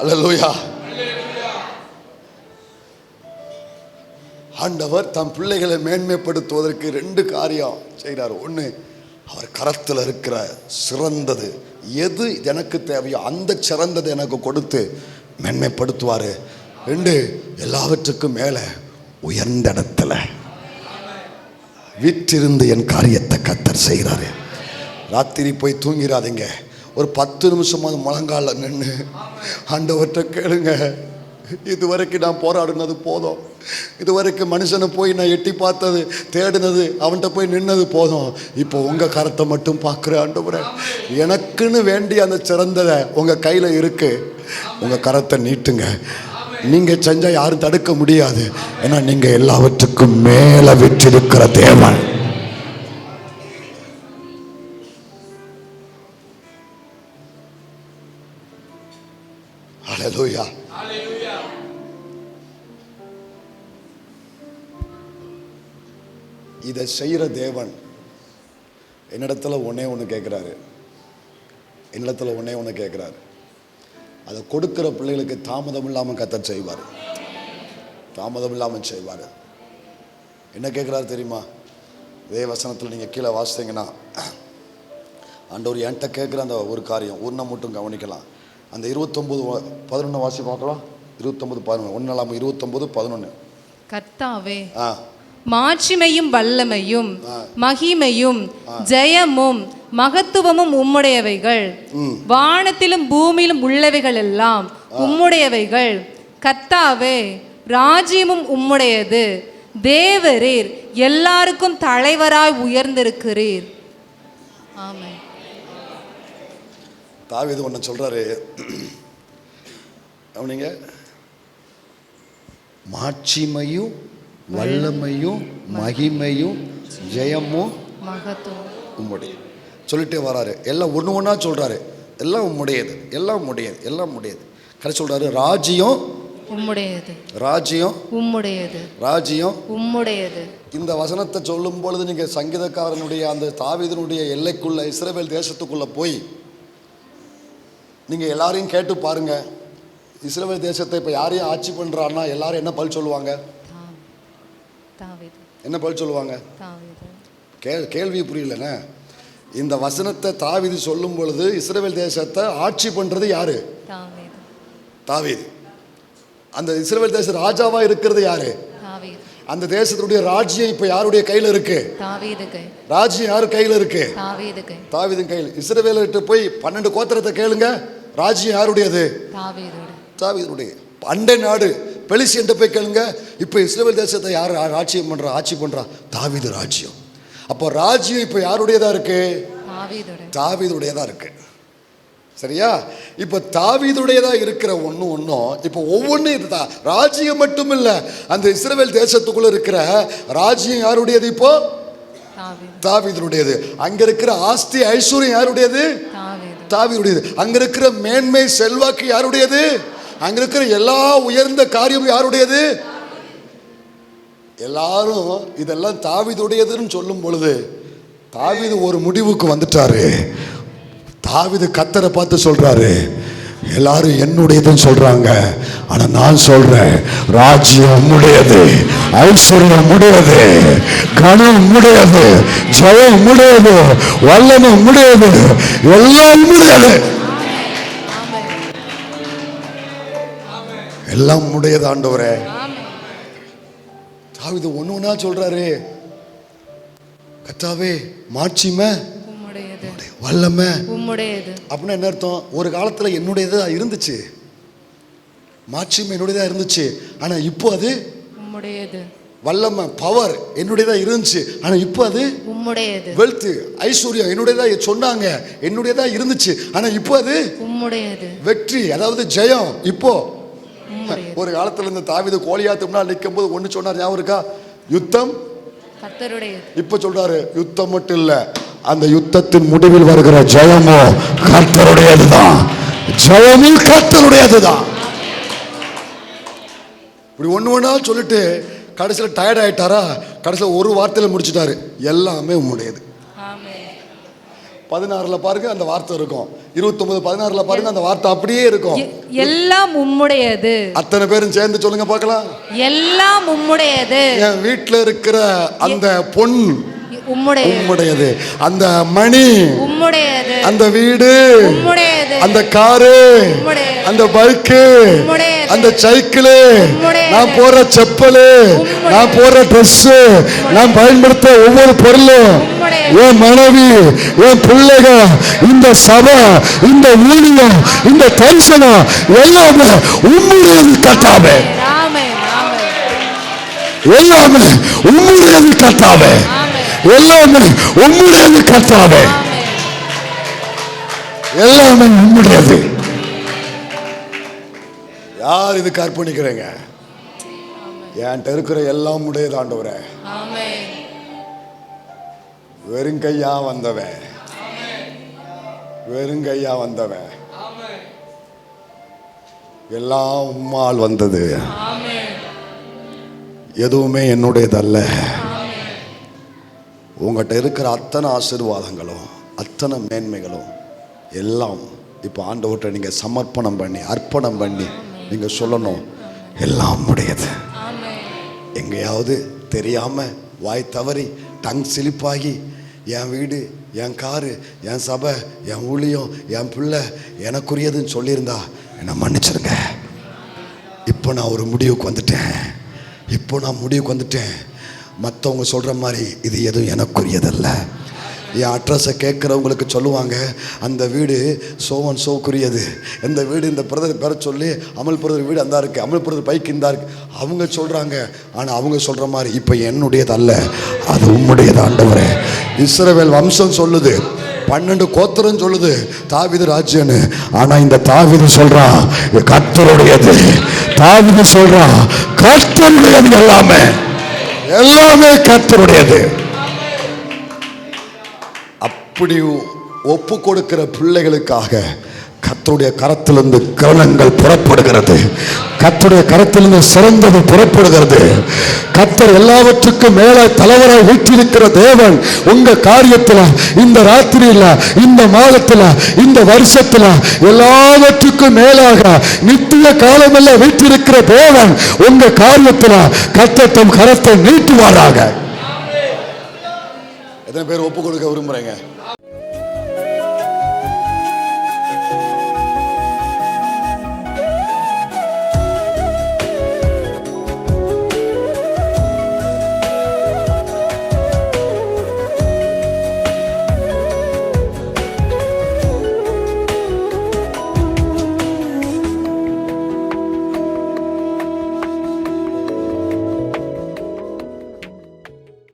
அல்லேலூயா. ஆண்டவர் தம் பிள்ளைகளை மேன்மைப்படுத்துவதற்கு 2 காரியம் செய்கிறார். ஒன்று, அவர் கரத்தில் இருக்கிற சிறந்தது எது எனக்கு தேவையோ அந்த சிறந்தது எனக்கு கொடுத்து மேன்மைப்படுத்துவார். 2, எல்லாவற்றுக்கும் மேலே உயர்ந்த இடத்துல வீற்றிருந்து என் காரியத்தை கர்த்தர் செய்கிறாரு. ராத்திரி போய் தூங்கிறாதீங்க, ஒரு 10 நிமிஷமாவது முழங்கால நின்று ஆண்டவர்கிட்ட கேளுங்க. இதுவரைக்கும் நான் போராடினது போதும், இதுவரைக்கும் மனுஷனை போய் நான் எட்டி பார்த்தது தேடினது அவன்கிட்ட போய் நின்னது போதும், இப்போ உங்கள் கரத்தை மட்டும் பார்க்குறேன் ஆண்டவரே. எனக்குன்னு வேண்டிய அந்த சிறந்ததை உங்கள் கையில் இருக்கு, உங்கள் கரத்தை நீட்டுங்க. நீங்கள் செஞ்சால் யாரும் தடுக்க முடியாது, ஏன்னா நீங்கள் எல்லாவற்றுக்கும் மேலே விற்றிருக்கிற தேவன். ஹல்லேலூயா. இதை செய்கிற தேவன் என்னிடத்துல ஒன்று கேட்குறாரு, என்னிடத்துல ஒன்று கேட்குறாரு. அதை கொடுக்குற பிள்ளைகளுக்கு தாமதம் இல்லாமல் கர்த்தர் செய்வார், தாமதம் இல்லாமல் செய்வார். என்ன கேட்குறாரு தெரியுமா? இதே வசனத்தில் நீங்கள் கீழே வாசித்தீங்கன்னா, ஆண்டவர் என்கிட்ட கேட்குற அந்த ஒரு காரியம் ஒன்றை மட்டும் கவனிக்கலாம். அந்த 29:11 வாசி பார்க்கலாம். 29:11 1 29:11. கர்த்தாவே, மாட்சிமையும் வல்லமையும் மகிமையும் ஜெயமும் மகத்துவமும் உம்முடையவைகள், வானத்திலும் பூமியிலும் உள்ளவைகள் எல்லாம் உம்முடையவைகள். கர்த்தாவே, ராஜ்யமும் உம்முடையது, தேவரீர் எல்லாருக்கும் தலைவராய் உயர்ந்திருக்கிறீர். ஆமென். தாவீது ஒன்று சொல்றாரு, அவனிங்க மாட்சிமையும் வல்லமையும் மகிமையும் ஜெயமும் மகத்துவம் உம்முடைய சொல்லிட்டே வராரு. எல்லாம் ஒன்று ஒன்றா சொல்றாரு. எல்லாம் உம்முடையது, எல்லாம் உடையது, எல்லாம் உடையது. கரை சொல்றாரு, ராஜ்யம் உம்முடையது, ராஜ்யம் உம்முடையது, ராஜ்யம் உம்முடையது. இந்த வசனத்தை சொல்லும் பொழுது நீங்க சங்கீதக்காரனுடைய அந்த தாவீதினுடைய எல்லைக்குள்ள இஸ்ரவேல் தேசத்துக்குள்ள போய் நீங்க எல்லாரையும் கேட்டு பாருங்க. இஸ்ரவேல் தேசத்தை இப்போ யாரையும் ஆட்சி பண்றான்னா எல்லாரும் என்ன பதில் சொல்லுவாங்க? என்ன பதில் சொல்லுவாங்க? கேள்வி புரியலண்ணே. இந்த வசனத்தை தாவீது சொல்லும் பொழுது இஸ்ரவேல் தேசத்தை ஆட்சி பண்றது யாரு? தாவீது. அந்த இஸ்ரவேல் தேச ராஜாவா இருக்கிறது யாரு? அந்த தேசத்துடைய ராஜ்யம் இப்ப யாருடைய கையில இருக்கு? ராஜ்யம் யாரு கையில இருக்கு? தாவீதின் கையில். இஸ்ரவேல்கிட்ட போய் 12 கோத்திரத்தை கேளுங்க, ராஜ்யம் யாருடையது? தாவீதுடைய. அண்டை நாடு பெலிஸ்தியன்ட்ட போய் கேளுங்க, இப்ப இஸ்ரவேல் தேசத்தை யார் ஆட்சி பண்றா? தாவீது ராஜ்யம். அப்போ ராஜ்யம் இப்ப யாருடையதா இருக்கு? தாவீதுடையதா இருக்கு. சரியா? இப்ப தாவீதுடையதா இருக்கிற ஒன்றும் இப்ப ஒவ்வொன்றும் ராஜ்யம் மட்டும் இல்ல, அந்த இஸ்ரவேல் தேசத்துக்குள்ள இருக்கிற ராஜ்யம் யாருடையது? இப்போ தாவீதுடையது. அங்க இருக்கிற ஆஸ்தி ஐஸ்வர்யம் யாருடையது? தாவீதுடையது. அங்க இருக்கிற மேன்மை செல்வாக்கு யாருடையது? அங்க இருக்கிற எல்லா உயர்ந்த காரியம் யாருடையது? எல்லாரும் இதெல்லாம் தாவீதுடையதுன்னு சொல்லும் பொழுது தாவீது ஒரு முடிவுக்கு வந்துட்டாரு. தாவீது கர்த்தரை பார்த்து சொல்றாரு, எல்லாரும் என்னுடையதுன்னு சொல்றாங்க, ஆனா நான் சொல்றேன் ராஜ்யம் உம்முடையது, ஐஸ்வர்யம் உம்முடையது, கனம் உம்முடையது, ஜெயம் உம்முடையது, வல்லமை உம்முடையது, எல்லாம் உம்முடையது, எல்லாம் உம்முடையது ஆண்டவரே. தாவீது ஒண்ணு ஒண்ணா சொல்றாரு, கர்த்தாவே மாட்சிமை உம்முடையது. வல்லமை உம்முடையது. அப்படின்னா என்ன அர்த்தம்? ஒரு காலத்துல என்னுடையதா இருந்துச்சு, மாட்சிமை என்னுடையதா இருந்துச்சு, ஆனா இப்போ அது உம்முடையது. வல்லமை பவர் என்னுடையதா இருந்துச்சு, ஆனா இப்போ அது உம்முடையது. வெல்த் ஐஸ்வர்யம் என்னுடையதா சொன்னாங்க, என்னுடையதா இருந்துச்சு, ஆனா இப்போ அது உம்முடையது. வெற்றி, அதாவது ஜெயம் இப்போ. உம்முடையது. ஒரு காலத்துல இந்த தாவீது கோலியாத்து முன்னாடி நிற்கும் போது ஒண்ணு சொன்னார், ஞாபகம் இருக்கா? யுத்தம். கர்த்தருடையது. இப்ப சொல்றாரு யுத்தம் மட்டும் இல்ல, அந்த யுத்தத்தின் முடிவில் வருகிற ஜெயமோ கர்த்தருடையதுதான், ஜெயமும் கர்த்தருடையதுதான். இப்படி ஒண்ணு ஒண்ணா சொல்லிட்டு கடைசியில் டயர்ட் ஆயிட்டாரா, கடைசியில் ஒரு வார்த்தையில முடிச்சிட்டாரு, எல்லாமே உம்முடையது. ஆமென். 16 பாருங்க அந்த வார்த்தை இருக்கும், 29 16 பாருங்க அந்த வார்த்தை அப்படியே இருக்கும். எல்லாம் உம்முடையது. அத்தனை பேரும் சேர்ந்து சொல்லுங்க பார்க்கலாம். எல்லாம் உம்முடையது. என் வீட்டுல இருக்கிற அந்த பொன் உம்முடையது. உம்முடையது, அந்த மணி உம்முடையது, அந்த வீடு உம்முடையது, அந்த காரு உம்முடையது, அந்த பைக்கு உம்முடையது, அந்த சைக்கிளு, உம்முடையது, நான் போற செப்பலு, உம்முடையது, நான் போற ட்ரெஸ், நான் பயன்படுத்த ஒவ்வொரு பொருளும், உம்முடையது, என் மனைவி, என் பிள்ளைங்க, இந்த சபை, இந்த ஊழியம், இந்த தரிசனம் எல்லாமே உம்முடையது கர்த்தாவே. ஆமென். ஆமென். எல்லாமே உம்முடையது கர்த்தாவே. எல்லாமே உம்முடையது கர்த்தாவே. எல்லாமே உம்முடையது. யார் இதுக்கு அர்ப்பணிக்கிறீங்க? என்கிட்ட இருக்கிற எல்லாம் உடையது ஆண்டவரே. வெறுங்கையா வந்தவன், வெறுங்கையா வந்தவன், எல்லாம் உம்மால் வந்தது, எதுவுமே என்னுடையதல்ல. உங்கள்கிட்ட இருக்கிற அத்தனை ஆசீர்வாதங்களும் அத்தனை மேன்மைகளும் எல்லாம் இப்போ ஆண்டவர்கிட்ட நீங்கள் சமர்ப்பணம் பண்ணி அர்ப்பணம் பண்ணி நீங்கள் சொல்லணும், எல்லாம் உடையது. எங்கேயாவது தெரியாமல் வாய் தவறி டங் சிலிப்பாகி என் வீடு, என் காரு, என் சபை, என் ஊழியம், என் பிள்ளை எனக்குரியதுன்னு சொல்லியிருந்தா என்னை மன்னிச்சிருங்க. இப்போ நான் ஒரு முடிவுக்கு வந்துட்டேன், இப்போ நான் முடிவுக்கு வந்துட்டேன். மற்றவங்க சொல்கிற மாதிரி இது எதுவும் எனக்குரியதல்ல. என் அட்ரஸை கேட்குறவங்களுக்கு சொல்லுவாங்க, அந்த வீடு சோவன் சோக்குரியது, இந்த வீடு இந்த பிரதர் பெற சொல்லி அமல் பிரதர் வீடு அந்த இருக்குது, அமல் பிரதர் பைக் இந்த இருக்குது, அவங்க சொல்கிறாங்க. ஆனால் அவங்க சொல்கிற மாதிரி இப்போ என்னுடையது அல்ல, அது உம்முடையது ஆண்டவரே. இஸ்ரவேல் வம்சம் சொல்லுது, 12 கோத்திரம் சொல்லுது தாவீது ராஜ்யன்னு, ஆனால் இந்த தாவீது சொல்கிறான் கர்த்தருடையது. தாவீது சொல்கிறான் கர்த்தருடையது, எல்லாமே எல்லாமே கர்த்தருடையது. அப்படி ஒப்பு கொடுக்கிற பிள்ளைகளுக்காக கர்த்தருடைய கரத்திலிருந்து கிரணங்கள் புறப்படுகிறது, கர்த்தருடைய கரத்திலிருந்து சிறந்தது புறப்படுகிறது. கர்த்தர் எல்லாவற்றுக்கும் மேல தலைவராய் வீற்றிருக்கிற தேவன் உங்க காரியத்துல, இந்த ராத்திரியில, இந்த மாதத்துல, இந்த வருஷத்துல, எல்லாவற்றுக்கும் மேலாக நித்திய காலமெல்லாம் வீற்றிருக்கிற தேவன் உங்க காரியத்துல கர்த்தர் தம் கரத்தை நீட்டுவாராக. எத்தனை பேர் ஒப்பு கொடுக்க விரும்புறீங்க?